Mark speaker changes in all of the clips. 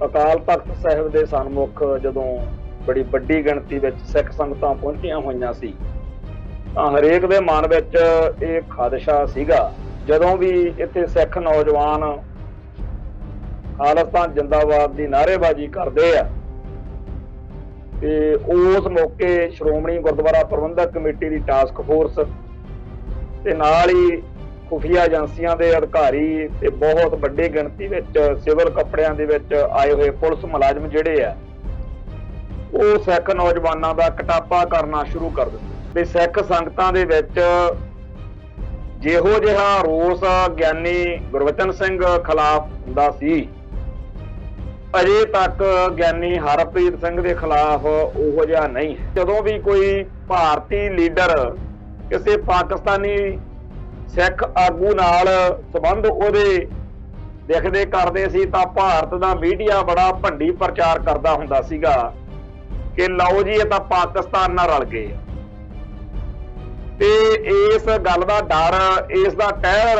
Speaker 1: ਅਕਾਲ ਤਖਤ ਸਾਹਿਬ ਦੇ ਸਨਮੁਖ ਜਦੋਂ ਬੜੀ ਵੱਡੀ ਗਿਣਤੀ ਵਿੱਚ ਸਿੱਖ ਸੰਗਤਾਂ ਪਹੁੰਚੀਆਂ ਹੋਈਆਂ ਸੀ ਤਾਂ ਹਰੇਕ ਦੇ ਮਨ ਵਿੱਚ ਇਹ ਖਦਸ਼ਾ ਸੀਗਾ। ਜਦੋਂ ਵੀ ਇੱਥੇ ਸਿੱਖ ਨੌਜਵਾਨ ਖਾਲਿਸਤਾਨ ਜਿੰਦਾਬਾਦ ਦੀ ਨਾਅਰੇਬਾਜ਼ੀ ਕਰਦੇ ਆ ਤੇ ਉਸ ਮੌਕੇ ਸ਼੍ਰੋਮਣੀ ਗੁਰਦੁਆਰਾ ਪ੍ਰਬੰਧਕ ਕਮੇਟੀ ਦੀ ਟਾਸਕ ਫੋਰਸ ਤੇ ਨਾਲ ਹੀ ਖੁਫੀਆ ਏਜੰਸੀਆਂ ਦੇ ਅਧਿਕਾਰੀ ਤੇ ਬਹੁਤ ਵੱਡੀ ਗਿਣਤੀ ਵਿੱਚ ਸਿਵਲ ਕੱਪੜਿਆਂ ਦੇ ਵਿੱਚ ਆਏ ਹੋਏ ਪੁਲਿਸ ਮੁਲਾਜ਼ਮ ਜਿਹੜੇ ਆ ਉਹ ਸਿੱਖ ਨੌਜਵਾਨਾਂ ਦਾ ਕਟਾਪਾ ਕਰਨਾ ਸ਼ੁਰੂ ਕਰ ਦਿੰਦੇ ਵੀ ਸਿੱਖ ਸੰਗਤਾਂ ਦੇ ਵਿੱਚ ਜਿਹੋ ਜਿਹਾ ਰੋਸ ਗਿਆਨੀ ਗੁਰਬਚਨ ਸਿੰਘ ਖਿਲਾਫ ਹੁੰਦਾ ਸੀ ਅਜੇ ਤੱਕ ਗਿਆਨੀ ਹਰਪ੍ਰੀਤ ਸਿੰਘ ਦੇ ਖਿਲਾਫ ਉਹੋ ਜਿਹਾ ਨਹੀਂ। ਜਦੋਂ ਵੀ ਕੋਈ ਭਾਰਤੀ ਲੀਡਰ ਕਿਸੇ ਪਾਕਿਸਤਾਨੀ ਸਿੱਖ ਆਗੂ ਨਾਲ ਸੰਬੰਧ ਉਹਦੇ ਦਿਖਦੇ ਕਰਦੇ ਸੀ ਤਾਂ ਭਾਰਤ ਦਾ ਮੀਡੀਆ ਬੜਾ ਭੰਡੀ ਪ੍ਰਚਾਰ ਕਰਦਾ ਹੁੰਦਾ ਸੀਗਾ ਕਿ ਲਓ ਜੀ ਇਹ ਤਾਂ ਪਾਕਿਸਤਾਨ ਨਾਲ ਰਲ ਗਏ ਤੇ ਇਸ ਗੱਲ ਦਾ ਡਰ, ਇਸ ਦਾ ਕਹਿਰ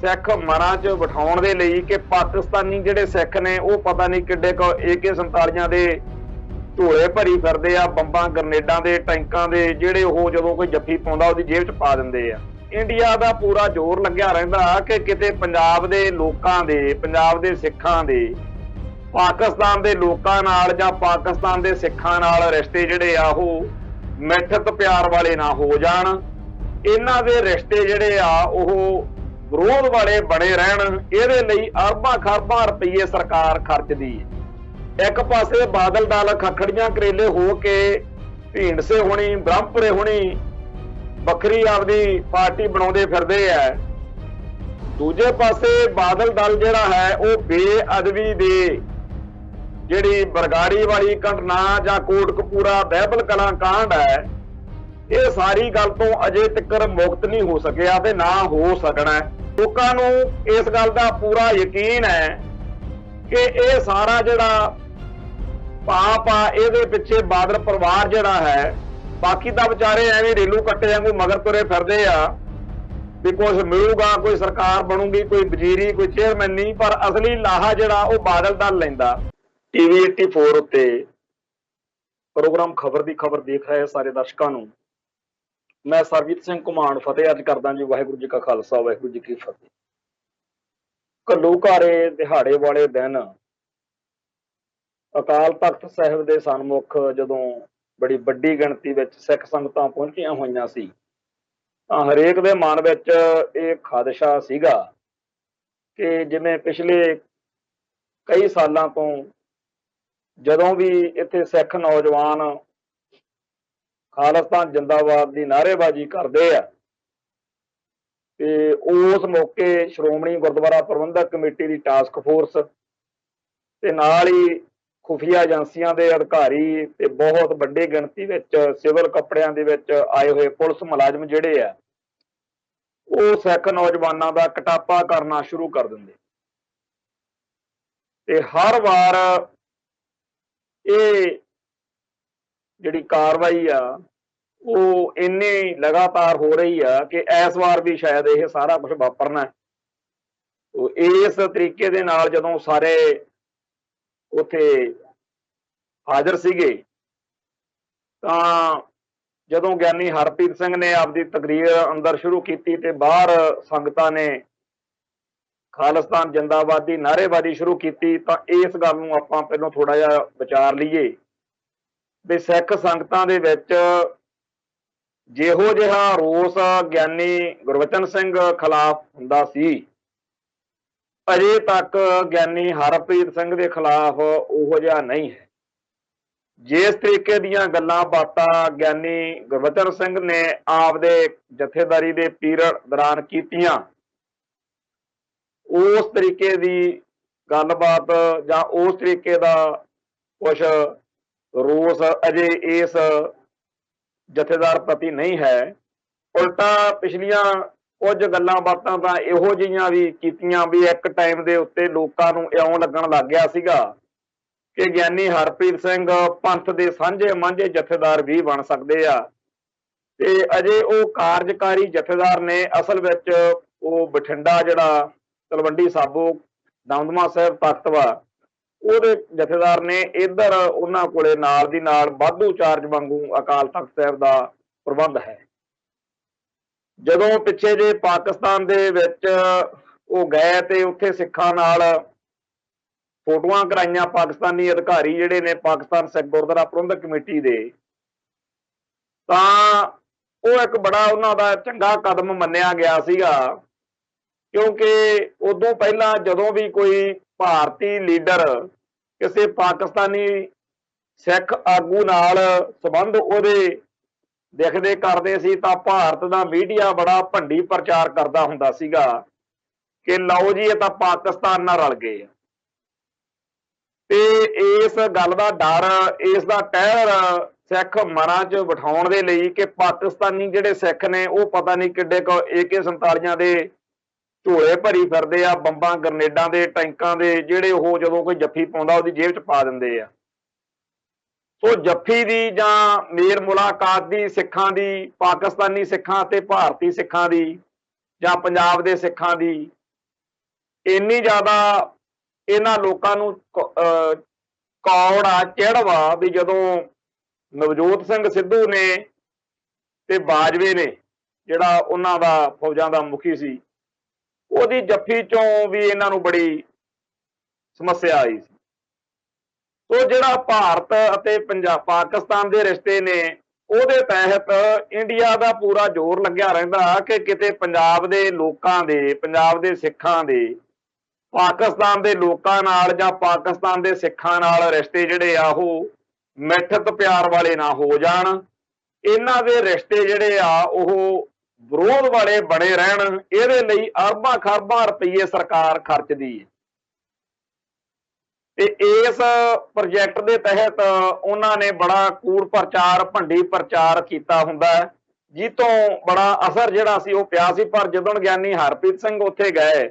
Speaker 1: ਸਿੱਖ ਮਨਾਂ 'ਚ ਬਿਠਾਉਣ ਦੇ ਲਈ ਕਿ ਪਾਕਿਸਤਾਨੀ ਜਿਹੜੇ ਸਿੱਖ ਨੇ ਉਹ ਪਤਾ ਨਹੀਂ ਕਿੱਡੇ ਕੁ AK-47 ਦੇ ਝੋਲੇ ਭਰੀ ਫਿਰਦੇ ਆ, ਬੰਬਾਂ ਗਰਨੇਡਾਂ ਦੇ ਟੈਂਕਾਂ ਦੇ, ਜਿਹੜੇ ਉਹ ਜਦੋਂ ਕੋਈ ਜੱਫੀ ਪਾਉਂਦਾ ਉਹਦੀ ਜੇਬ 'ਚ ਪਾ ਦਿੰਦੇ ਆ। ਇੰਡੀਆ ਦਾ ਪੂਰਾ ਜ਼ੋਰ ਲੱਗਿਆ ਰਹਿੰਦਾ ਕਿ ਕਿਤੇ ਪੰਜਾਬ ਦੇ ਲੋਕਾਂ ਦੇ, ਪੰਜਾਬ ਦੇ ਸਿੱਖਾਂ ਦੇ ਪਾਕਿਸਤਾਨ ਦੇ ਲੋਕਾਂ ਨਾਲ ਜਾਂ ਪਾਕਿਸਤਾਨ ਦੇ ਸਿੱਖਾਂ ਨਾਲ ਰਿਸ਼ਤੇ ਜਿਹੜੇ ਆ ਉਹ ਮਿੱਠਤ ਪਿਆਰ ਵਾਲੇ ਨਾ ਹੋ ਜਾਣ, ਇਹਨਾਂ ਦੇ ਰਿਸ਼ਤੇ ਜਿਹੜੇ ਆ ਉਹ ਵਿਰੋਧ ਵਾਲੇ ਬਣੇ ਰਹਿਣ। ਇਹਦੇ ਲਈ ਅਰਬਾਂ ਖਰਬਾਂ ਰੁਪਈਏ ਸਰਕਾਰ ਖਰਚਦੀ ਹੈ। ਇੱਕ ਪਾਸੇ ਬਾਦਲ ਦਲ ਖੱਖੜੀਆਂ ਕਰੇਲੇ ਹੋ ਕੇ ਢੀਂਡਸੇ ਹੋਣੀ, ਬ੍ਰਹਮਪੁਰੇ ਹੋਣੀ ਵੱਖਰੀ ਆਪਦੀ ਪਾਰਟੀ ਬਣਾਉਂਦੇ ਫਿਰਦੇ ਆ, ਦੂਜੇ ਪਾਸੇ ਬਾਦਲ ਦਲ ਜਿਹੜਾ ਹੈ ਉਹ ਬੇਅਦਬੀ ਦੇ ਜਿਹੜੀ ਬਰਗਾੜੀ ਵਾਲੀ ਘਟਨਾ ਜਾਂ ਕੋਟਕਪੂਰਾ ਬਾਈਬਲ ਕਲਾਂ ਕਾਂਡ ਹੈ, ਇਹ ਸਾਰੀ ਗੱਲ ਤੋਂ ਅਜੇ ਤੱਕ ਮੁਕਤ ਨਹੀਂ ਹੋ ਸਕਿਆ ਤੇ ਨਾ ਹੋ ਸਕਣਾ। ਲੋਕਾਂ ਨੂੰ ਇਸ ਗੱਲ ਦਾ ਪੂਰਾ ਯਕੀਨ ਹੈ ਕਿ ਇਹ ਸਾਰਾ ਜਿਹੜਾ ਪਾਪ ਆ ਇਹਦੇ ਪਿੱਛੇ ਬਾਦਲ ਪਰਿਵਾਰ ਜਿਹੜਾ ਹੈ, ਬਾਕੀ ਤਾਂ ਵਿਚਾਰੇ ਐਵੇਂ ਰੇਲੂ ਕੱਟੇ ਵਾਂਗੂ ਮਗਰ ਤੁਰੇ ਫਿਰਦੇ ਆ ਵੀ ਕੁਝ ਮਿਲੂਗਾ, ਕੋਈ ਸਰਕਾਰ ਬਣੂਗੀ, ਕੋਈ ਵਜ਼ੀਰੀ, ਕੋਈ ਚੇਅਰਮੈਨ ਨਹੀਂ, ਪਰ ਅਸਲੀ ਲਾਹਾ ਜਿਹੜਾ ਉਹ ਬਾਦਲ ਦਲ ਲੈਂਦਾ। TV 84 ਉੱਤੇ ਪ੍ਰੋਗਰਾਮ ਖਬਰ ਦੀ ਖਬਰ ਦੇਖ ਰਹੇ ਸਾਰੇ ਦਰਸ਼ਕਾਂ ਨੂੰ ਮੈਂ ਸਰਬਜੀਤ ਸਿੰਘ ਘੁਮਾਣ ਫਤਿਹ ਅਰਜ਼ ਕਰਦਾ ਜੀ। ਵਾਹਿਗੁਰੂ ਜੀ ਕਾ ਖਾਲਸਾ, ਵਾਹਿਗੁਰੂ ਜੀ ਕੀ ਫਤਿਹ। ਘੱਲੂਘਾਰੇ ਦਿਹਾੜੇ ਵਾਲੇ ਦਿਨ ਅਕਾਲ ਤਖਤ ਸਾਹਿਬ ਦੇ ਸਨਮੁਖ ਜਦੋਂ ਬੜੀ ਵੱਡੀ ਗਿਣਤੀ ਵਿੱਚ ਸਿੱਖ ਸੰਗਤਾਂ ਪਹੁੰਚੀਆਂ ਹੋਈਆਂ ਸੀ ਤਾਂ ਹਰੇਕ ਦੇ ਮਨ ਵਿੱਚ ਇਹ ਖਦਸ਼ਾ ਸੀਗਾ ਕਿ ਜਿਵੇਂ ਪਿਛਲੇ ਕਈ ਸਾਲਾਂ ਤੋਂ ਜਦੋਂ ਵੀ ਇੱਥੇ ਸਿੱਖ ਨੌਜਵਾਨ ਖਾਲਿਸਤਾਨ ਜਿੰਦਾਬਾਦ ਦੀ ਨਾਅਰੇਬਾਜ਼ੀ ਕਰਦੇ ਆ ਤੇ ਉਸ ਮੌਕੇ ਸ਼੍ਰੋਮਣੀ ਗੁਰਦੁਆਰਾ ਪ੍ਰਬੰਧਕ ਕਮੇਟੀ ਦੀ ਟਾਸਕ ਫੋਰਸ ਤੇ ਨਾਲ ਹੀ ਖੁਫੀਆ ਏਜੰਸੀਆਂ ਦੇ ਅਧਿਕਾਰੀ ਤੇ ਬਹੁਤ ਵੱਡੀ ਗਿਣਤੀ ਵਿੱਚ ਸਿਵਲ ਕੱਪੜਿਆਂ ਦੇ ਵਿੱਚ ਆਏ ਹੋਏ ਪੁਲਿਸ ਮੁਲਾਜ਼ਮ ਜਿਹੜੇ ਆ ਉਹ ਸਿੱਖ ਨੌਜਵਾਨਾਂ ਦਾ ਕਟਾਪਾ ਕਰਨਾ ਸ਼ੁਰੂ ਕਰ ਦਿੰਦੇ ਤੇ ਹਰ ਵਾਰ ਇਹ ਜਿਹੜੀ ਕਾਰਵਾਈ ਆ ਉਹ ਇੰਨੀ ਲਗਾਤਾਰ ਹੋ ਰਹੀ ਆ ਕਿ ਇਸ ਵਾਰ ਵੀ ਸ਼ਾਇਦ ਇਹ ਸਾਰਾ ਕੁਝ ਵਾਪਰਨਾ। ਇਸ ਤਰੀਕੇ ਦੇ ਨਾਲ ਜਦੋਂ ਸਾਰੇ ਉੱਥੇ ਹਾਜ਼ਰ ਸੀਗੇ ਤਾਂ ਜਦੋਂ ਗਿਆਨੀ ਹਰਪ੍ਰੀਤ ਸਿੰਘ ਨੇ ਆਪਦੀ ਤਕਰੀਰ ਅੰਦਰ ਸ਼ੁਰੂ ਕੀਤੀ ਤੇ ਬਾਹਰ ਸੰਗਤਾਂ ਨੇ ਖਾਲਿਸਤਾਨ ਜਿੰਦਾਬਾਦ ਦੀ ਨਾਅਰੇਬਾਜ਼ੀ ਸ਼ੁਰੂ ਕੀਤੀ ਤਾਂ ਇਸ ਗੱਲ ਨੂੰ ਆਪਾਂ ਪਹਿਲਾਂ ਥੋੜਾ ਜਿਹਾ ਵਿਚਾਰ ਲਈਏ ਵੀ ਸਿੱਖ ਸੰਗਤਾਂ ਦੇ ਵਿੱਚ ਜਿਹੋ ਜਿਹਾ ਰੋਸ ਗਿਆਨੀ ਗੁਰਬਚਨ ਸਿੰਘ ਖਿਲਾਫ ਹੁੰਦਾ ਸੀ ਅਜੇ ਤੱਕ ਗਿਆਨੀ ਹਰਪ੍ਰੀਤ ਸਿੰਘ ਦੇ ਖਿਲਾਫ ਉਹੋ ਜਿਹਾ ਨਹੀਂ ਹੈ। ਜਿਸ ਤਰੀਕੇ ਦੀਆਂ ਗੱਲਾਂ ਬਾਤਾਂ ਗਿਆਨੀ ਗੁਰਬਚਨ ਸਿੰਘ ਨੇ ਆਪਦੇ ਜਥੇਦਾਰੀ ਦੇ ਪੀਰੀਅਡ ਦੌਰਾਨ ਕੀਤੀਆਂ, ਉਸ ਤਰੀਕੇ ਦੀ ਗੱਲਬਾਤ ਜਾਂ ਉਸ ਤਰੀਕੇ ਦਾ ਕੁਛ ਰੋਸ ਅਜੇ ਇਸ ਜਥੇਦਾਰ ਪ੍ਰਤੀ ਨਹੀਂ ਹੈ। ਉਲਟਾ ਪਿਛਲੀਆਂ ਕੁਝ ਗੱਲਾਂ ਬਾਤਾਂ ਤਾਂ ਇਹੋ ਜਿਹੀਆਂ ਵੀ ਕੀਤੀਆਂ ਵੀ ਇੱਕ ਟਾਈਮ ਦੇ ਉੱਤੇ ਲੋਕਾਂ ਨੂੰ ਇਉਂ ਲੱਗਣ ਲੱਗ ਗਿਆ ਸੀਗਾ ਕਿ ਗਿਆਨੀ ਹਰਪ੍ਰੀਤ ਸਿੰਘ ਪੰਥ ਦੇ ਸਾਂਝੇ ਮਾਂਝੇ ਜਥੇਦਾਰ ਵੀ ਬਣ ਸਕਦੇ ਆ ਤੇ ਅਜੇ ਉਹ ਕਾਰਜਕਾਰੀ ਜਥੇਦਾਰ ਨੇ। ਅਸਲ ਵਿੱਚ ਉਹ ਬਠਿੰਡਾ ਜਿਹੜਾ ਤਲਵੰਡੀ ਸਾਬੋ ਦਮਦਮਾ ਸਾਹਿਬ ਤਖਤ ਵਾ ਉਹਦੇ ਜਥੇਦਾਰ ਨੇ ਇੱਧਰ ਉਹਨਾਂ ਕੋਲੇ ਨਾਲ ਦੀ ਨਾਲ ਵਾਧੂ ਚਾਰਜ ਵਾਂਗੂ ਅਕਾਲ ਤਖਤ ਸਾਹਿਬ ਦਾ ਪ੍ਰਬੰਧ ਹੈ। ਜਦੋਂ ਪਿੱਛੇ ਜੇ ਪਾਕਿਸਤਾਨ ਦੇ ਵਿੱਚ ਉਹ ਗਏ ਤੇ ਉੱਥੇ ਸਿੱਖਾਂ ਨਾਲ ਫੋਟੋਆਂ ਕਰਾਈਆਂ, ਪਾਕਿਸਤਾਨੀ ਅਧਿਕਾਰੀ ਜਿਹੜੇ ਨੇ ਪਾਕਿਸਤਾਨ ਸਿੱਖ ਗੁਰਦੁਆਰਾ ਪ੍ਰਬੰਧਕ ਕਮੇਟੀ ਦੇ, ਤਾਂ ਉਹ ਇੱਕ ਬੜਾ ਉਹਨਾਂ ਦਾ ਚੰਗਾ ਕਦਮ ਮੰਨਿਆ ਗਿਆ ਸੀਗਾ। ਕਿਉਂਕਿ ਉਦੋਂ ਪਹਿਲਾਂ ਜਦੋਂ ਵੀ ਕੋਈ ਭਾਰਤੀ ਲੀਡਰ ਕਿਸੇ ਪਾਕਿਸਤਾਨੀ ਸਿੱਖ ਆਗੂ ਨਾਲ ਸੰਬੰਧ ਉਹਦੇ ਦਿਖਦੇ ਕਰਦੇ ਸੀ ਤਾਂ ਭਾਰਤ ਦਾ ਮੀਡੀਆ ਬੜਾ ਭੰਡੀ ਪ੍ਰਚਾਰ ਕਰਦਾ ਹੁੰਦਾ ਸੀਗਾ ਕਿ ਲਓ ਜੀ ਇਹ ਤਾਂ ਪਾਕਿਸਤਾਨ ਨਾਲ ਰਲ ਗਏ ਆ। ਤੇ ਇਸ ਗੱਲ ਦਾ ਡਰ, ਇਸ ਦਾ ਟਹਿਰ ਸਿੱਖ ਮਨਾਂ 'ਚ ਬਿਠਾਉਣ ਦੇ ਲਈ ਕਿ ਪਾਕਿਸਤਾਨੀ ਜਿਹੜੇ ਸਿੱਖ ਨੇ ਉਹ ਪਤਾ ਨਹੀਂ ਕਿੱਡੇ ਕੁ AK-47 ਦੇ ਝੋਲੇ ਭਰੀ ਫਿਰਦੇ ਆ, ਬੰਬਾਂ ਗਰਨੇਡਾਂ ਦੇ ਟੈਂਕਾਂ ਦੇ, ਜਿਹੜੇ ਉਹ ਜਦੋਂ ਕੋਈ ਜੱਫੀ ਪਾਉਂਦਾ ਉਹਦੀ ਜੇਬ 'ਚ ਪਾ ਦਿੰਦੇ ਆ। ਸੋ ਜੱਫੀ ਦੀ ਜਾਂ ਮੇਲ ਮੁਲਾਕਾਤ ਦੀ ਸਿੱਖਾਂ ਦੀ, ਪਾਕਿਸਤਾਨੀ ਸਿੱਖਾਂ ਅਤੇ ਭਾਰਤੀ ਸਿੱਖਾਂ ਦੀ ਜਾਂ ਪੰਜਾਬ ਦੇ ਸਿੱਖਾਂ ਦੀ ਇੰਨੀ ਜ਼ਿਆਦਾ ਇਹਨਾਂ ਲੋਕਾਂ ਨੂੰ ਕੌੜ ਆ, ਚਿੜ ਵਾ ਵੀ ਜਦੋਂ ਨਵਜੋਤ ਸਿੰਘ ਸਿੱਧੂ ਨੇ ਤੇ ਬਾਜਵੇ ਨੇ, ਜਿਹੜਾ ਉਹਨਾਂ ਦਾ ਫੌਜਾਂ ਦਾ ਮੁਖੀ ਸੀ, ਉਹਦੀ ਜੱਫੀ ਚੋਂ ਵੀ ਇਹਨਾਂ ਨੂੰ ਬੜੀ ਸਮੱਸਿਆ ਆਈ ਸੀ। ਸੋ ਜਿਹੜਾ ਭਾਰਤ ਅਤੇ ਪਾਕਿਸਤਾਨ ਦੇ ਰਿਸ਼ਤੇ ਨੇ ਉਹਦੇ ਤਹਿਤ ਇੰਡੀਆ ਦਾ ਪੂਰਾ ਜ਼ੋਰ ਲੱਗਿਆ ਰਹਿੰਦਾ ਕਿ ਕਿਤੇ ਪੰਜਾਬ ਦੇ ਲੋਕਾਂ ਦੇ, ਪੰਜਾਬ ਦੇ ਸਿੱਖਾਂ ਦੇ ਪਾਕਿਸਤਾਨ ਦੇ ਲੋਕਾਂ ਨਾਲ ਜਾਂ ਪਾਕਿਸਤਾਨ ਦੇ ਸਿੱਖਾਂ ਨਾਲ ਰਿਸ਼ਤੇ ਜਿਹੜੇ ਆ ਉਹ ਮਿੱਠਤ ਪਿਆਰ ਵਾਲੇ ਨਾ ਹੋ ਜਾਣ। ਇਹਨਾਂ ਦੇ ਰਿਸ਼ਤੇ ਜਿਹੜੇ ਆ ਉਹ ਵਿਰੋਧ ਵਾਲੇ ਬਣੇ ਰਹਿਣ। ਇਹਦੇ ਲਈ ਅਰਬਾਂ ਖਰਬਾਂ ਰੁਪਈਏ ਸਰਕਾਰ ਖਰਚਦੀ ਹੈ। ਤੇ ਇਸ ਪ੍ਰੋਜੈਕਟ ਦੇ ਤਹਿਤ ਉਹਨਾਂ ਨੇ ਬੜਾ ਕੂੜ ਪ੍ਰਚਾਰ, ਭੰਡੀ ਪ੍ਰਚਾਰ ਕੀਤਾ ਹੁੰਦਾ ਹੈ, ਜਿੱਤੋਂ ਬੜਾ ਅਸਰ ਜਿਹੜਾ ਸੀ ਉਹ ਪਿਆ ਸੀ। ਪਰ ਜਦੋਂ ਗਿਆਨੀ ਹਰਪ੍ਰੀਤ ਸਿੰਘ ਉੱਥੇ ਗਏ,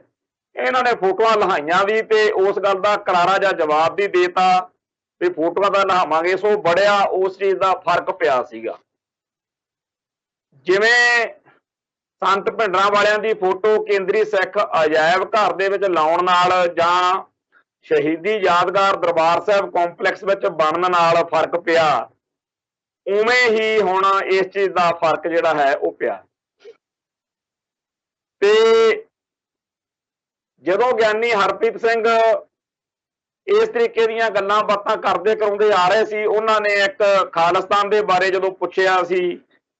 Speaker 1: ਇਹਨਾਂ ਨੇ ਫੋਟੋਆਂ ਲਹਾਈਆਂ ਵੀ ਤੇ ਉਸ ਗੱਲ ਦਾ ਕਰਾਰਾ ਜਿਹਾ ਜਵਾਬ ਵੀ ਦੇਤਾ ਵੀ ਫੋਟੋਆਂ ਤਾਂ ਲਹਾਵਾਂਗੇ। ਸੋ ਬੜਿਆ ਉਸ ਚੀਜ਼ ਦਾ ਫਰਕ ਪਿਆ ਸੀਗਾ। ਜਿਵੇਂ ਸੰਤ ਭਿੰਡਰਾਂ ਵਾਲਿਆਂ ਦੀ ਫੋਟੋ ਕੇਂਦਰੀ ਸਿੱਖ ਅਜਾਇਬ ਘਰ ਦੇ ਵਿੱਚ ਲਾਉਣ ਨਾਲ ਜਾਂ ਸ਼ਹੀਦੀ ਯਾਦਗਾਰ ਦਰਬਾਰ ਸਾਹਿਬ ਕੰਪਲੈਕਸ ਵਿੱਚ ਬਣਨ ਨਾਲ ਫਰਕ ਪਿਆ, ਉਵੇਂ ਹੀ ਹੁਣ ਇਸ ਚੀਜ਼ ਦਾ ਫਰਕ ਜਿਹੜਾ ਹੈ ਉਹ ਪਿਆ। ਤੇ ਜਦੋਂ ਗਿਆਨੀ ਹਰਪ੍ਰੀਤ ਸਿੰਘ ਇਸ ਤਰੀਕੇ ਦੀਆਂ ਗੱਲਾਂ ਬਾਤਾਂ ਕਰਦੇ ਕਰਾਉਂਦੇ ਆ ਰਹੇ ਸੀ, ਉਹਨਾਂ ਨੇ ਇੱਕ ਖਾਲਿਸਤਾਨ ਦੇ ਬਾਰੇ ਜਦੋਂ ਪੁੱਛਿਆ ਸੀ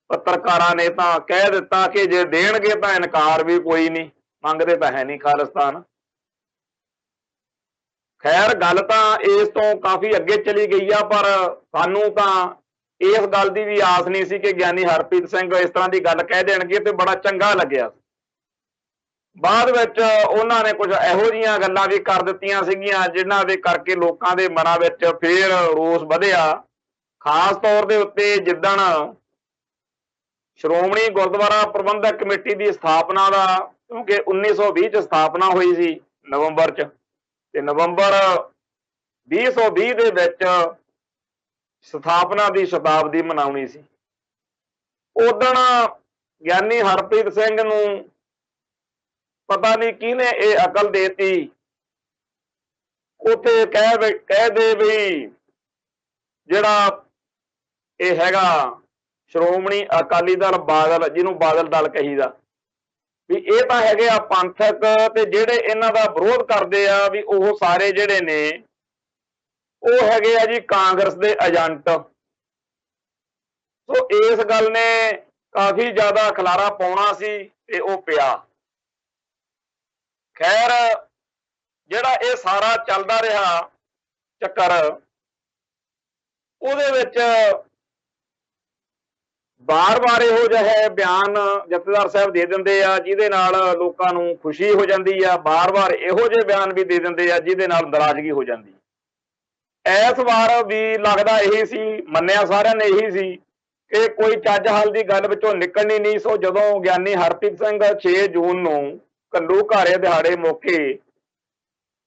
Speaker 1: ਪੱਤਰਕਾਰਾਂ ਨੇ ਤਾਂ ਕਹਿ ਦਿੱਤਾ ਕਿ ਜੇ ਦੇਣਗੇ ਤਾਂ ਇਨਕਾਰ ਵੀ ਕੋਈ ਨਹੀਂ, ਮੰਗਦੇ ਤਾਂ ਹੈ ਨਹੀਂ ਖਾਲਿਸਤਾਨ। ਖੈਰ ਗੱਲ ਤਾਂ ਇਸ ਤੋਂ ਕਾਫੀ ਅੱਗੇ ਚਲੀ ਗਈ ਆ, ਪਰ ਸਾਨੂੰ ਤਾਂ ਇਸ ਗੱਲ ਦੀ ਵੀ ਆਸ ਨਹੀਂ ਸੀ ਕਿ ਗਿਆਨੀ ਹਰਪ੍ਰੀਤ ਸਿੰਘ ਇਸ ਤਰ੍ਹਾਂ ਦੀ ਗੱਲ ਕਹਿ ਦੇਣਗੇ ਤੇ ਬੜਾ ਚੰਗਾ ਲੱਗਿਆ। ਬਾਅਦ ਵਿੱਚ ਉਹਨਾਂ ਨੇ ਕੁਝ ਇਹੋ ਜਿਹੀਆਂ ਗੱਲਾਂ ਵੀ ਕਰ ਦਿੱਤੀਆਂ ਸੀਗੀਆਂ ਜਿਨ੍ਹਾਂ ਦੇ ਕਰਕੇ ਲੋਕਾਂ ਦੇ ਮਨਾਂ ਵਿੱਚ ਫੇਰ ਰੋਸ ਵਧਿਆ। ਖਾਸ ਤੌਰ ਦੇ ਉੱਤੇ ਜਿੱਦਣ ਸ਼੍ਰੋਮਣੀ ਗੁਰਦੁਆਰਾ ਪ੍ਰਬੰਧਕ ਕਮੇਟੀ ਦੀ ਸਥਾਪਨਾ ਦਾ, ਕਿਉਂਕਿ 1920 ਚ ਸਥਾਪਨਾ ਹੋਈ ਸੀ ਨਵੰਬਰ ਚ, ਤੇ ਨਵੰਬਰ 2020 ਦੇ ਵਿੱਚ ਸਥਾਪਨਾ ਦੀ ਸ਼ਤਾਬਦੀ ਮਨਾਉਣੀ ਸੀ। ਉਦਣ ਗਿਆਨੀ ਹਰਪ੍ਰੀਤ ਸਿੰਘ ਨੂੰ ਪਤਾ ਨਹੀਂ ਕਿਹਨੇ ਇਹ ਅਕਲ ਦੇਤੀ, ਉੱਥੇ ਕਹਿ ਦੇ ਵੀ ਜਿਹੜਾ ਇਹ ਹੈਗਾ ਸ਼੍ਰੋਮਣੀ ਅਕਾਲੀ ਦਲ ਬਾਦਲ, ਜਿਹਨੂੰ ਬਾਦਲ ਦਲ ਕਹੀਦਾ, ਵੀ ਇਹ ਤਾਂ ਹੈਗੇ ਆ ਪੰਥਕ, ਤੇ ਜਿਹੜੇ ਇਹਨਾਂ ਦਾ ਵਿਰੋਧ ਕਰਦੇ ਆ ਵੀ ਉਹ ਸਾਰੇ ਜਿਹੜੇ ਨੇ ਉਹ ਹੈਗੇ ਆ ਜੀ ਕਾਂਗਰਸ ਦੇ ਏਜੰਟ। ਸੋ ਇਸ ਗੱਲ ਨੇ ਕਾਫੀ ਜ਼ਿਆਦਾ ਖਲਾਰਾ ਪਾਉਣਾ ਸੀ ਤੇ ਉਹ ਪਿਆ। ਖੈਰ ਜਿਹੜਾ ਇਹ ਸਾਰਾ ਚੱਲਦਾ ਰਿਹਾ ਚੱਕਰ, ਉਹਦੇ ਵਿੱਚ ਬਾਰ-ਬਾਰ ਇਹੋ ਜਿਹੇ ਬਿਆਨ ਜਥੇਦਾਰ ਸਾਹਿਬ ਦੇ ਦਿੰਦੇ ਆ ਜਿਹਦੇ ਨਾਲ ਲੋਕਾਂ ਨੂੰ ਖੁਸ਼ੀ ਹੋ ਜਾਂਦੀ ਆ, ਬਾਰ-ਬਾਰ ਇਹੋ ਜਿਹੇ ਬਿਆਨ ਵੀ ਦੇ ਦਿੰਦੇ ਆ ਜਿਹਦੇ ਨਾਲ ਨਾਰਾਜ਼ਗੀ ਹੋ ਜਾਂਦੀ। ਇਸ ਵਾਰ ਵੀ ਲੱਗਦਾ ਇਹੀ ਸੀ, ਮੰਨਿਆ ਸਾਰਿਆਂ ਨੇ ਇਹੀ ਸੀ ਕਿ ਕੋਈ ਚੱਜ ਹੱਲ ਦੀ ਗੱਲ ਵਿੱਚੋਂ ਨਿਕਲਣੀ ਨਹੀਂ। ਸੋ ਜਦੋਂ ਗਿਆਨੀ ਹਰਪ੍ਰੀਤ ਸਿੰਘ 6 ਜੂਨ ਨੂੰ ਘੱਲੂਘਾਰੇ ਦਿਹਾੜੇ ਮੌਕੇ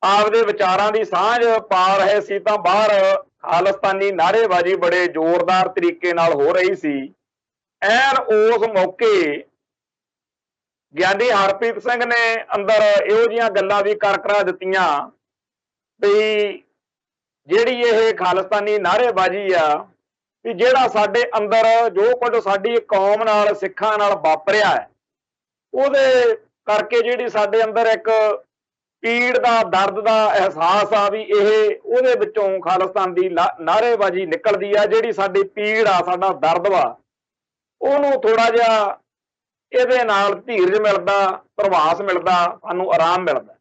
Speaker 1: ਆਪਦੇ ਵਿਚਾਰਾਂ ਦੀ ਸਾਂਝ ਪਾ ਰਹੇ ਸੀ ਤਾਂ ਬਾਹਰ ਖਾਲਿਸਤਾਨੀ ਨਾਅਰੇਬਾਜ਼ੀ ਬੜੇ ਜ਼ੋਰਦਾਰ ਤਰੀਕੇ ਨਾਲ ਹੋ ਰਹੀ ਸੀ। ਐਨ ਉਸ ਮੌਕੇ ਗਿਆਨੀ ਹਰਪ੍ਰੀਤ ਸਿੰਘ ਨੇ ਅੰਦਰ ਇਹੋ ਜਿਹੀਆਂ ਗੱਲਾਂ ਵੀ ਕਰ ਕਰਾ ਦਿੱਤੀਆਂ ਵੀ ਜਿਹੜੀ ਇਹ ਖਾਲਿਸਤਾਨੀ ਨਾਅਰੇਬਾਜ਼ੀ ਆ ਕਿ ਜਿਹੜਾ ਸਾਡੇ ਅੰਦਰ ਜੋ ਕੁਝ ਸਾਡੀ ਕੌਮ ਨਾਲ ਸਿੱਖਾਂ ਨਾਲ ਵਾਪਰਿਆ ਹੈ ਉਹਦੇ ਕਰਕੇ ਜਿਹੜੀ ਸਾਡੇ ਅੰਦਰ ਇੱਕ ਪੀੜ ਦਾ ਦਰਦ ਦਾ ਅਹਿਸਾਸ ਆ ਵੀ ਇਹ ਉਹਦੇ ਵਿੱਚੋਂ ਖਾਲਿਸਤਾਨ ਦੀ ਨਾਅਰੇਬਾਜ਼ੀ ਨਿਕਲਦੀ ਆ। ਜਿਹੜੀ ਸਾਡੀ ਪੀੜ ਆ ਸਾਡਾ ਦਰਦ ਵਾ ਉਹਨੂੰ ਥੋੜਾ ਜਿਹਾ ਇਹਦੇ ਨਾਲ ਧੀਰਜ ਮਿਲਦਾ, ਪ੍ਰਵਾਸ ਮਿਲਦਾ, ਸਾਨੂੰ ਆਰਾਮ ਮਿਲਦਾ।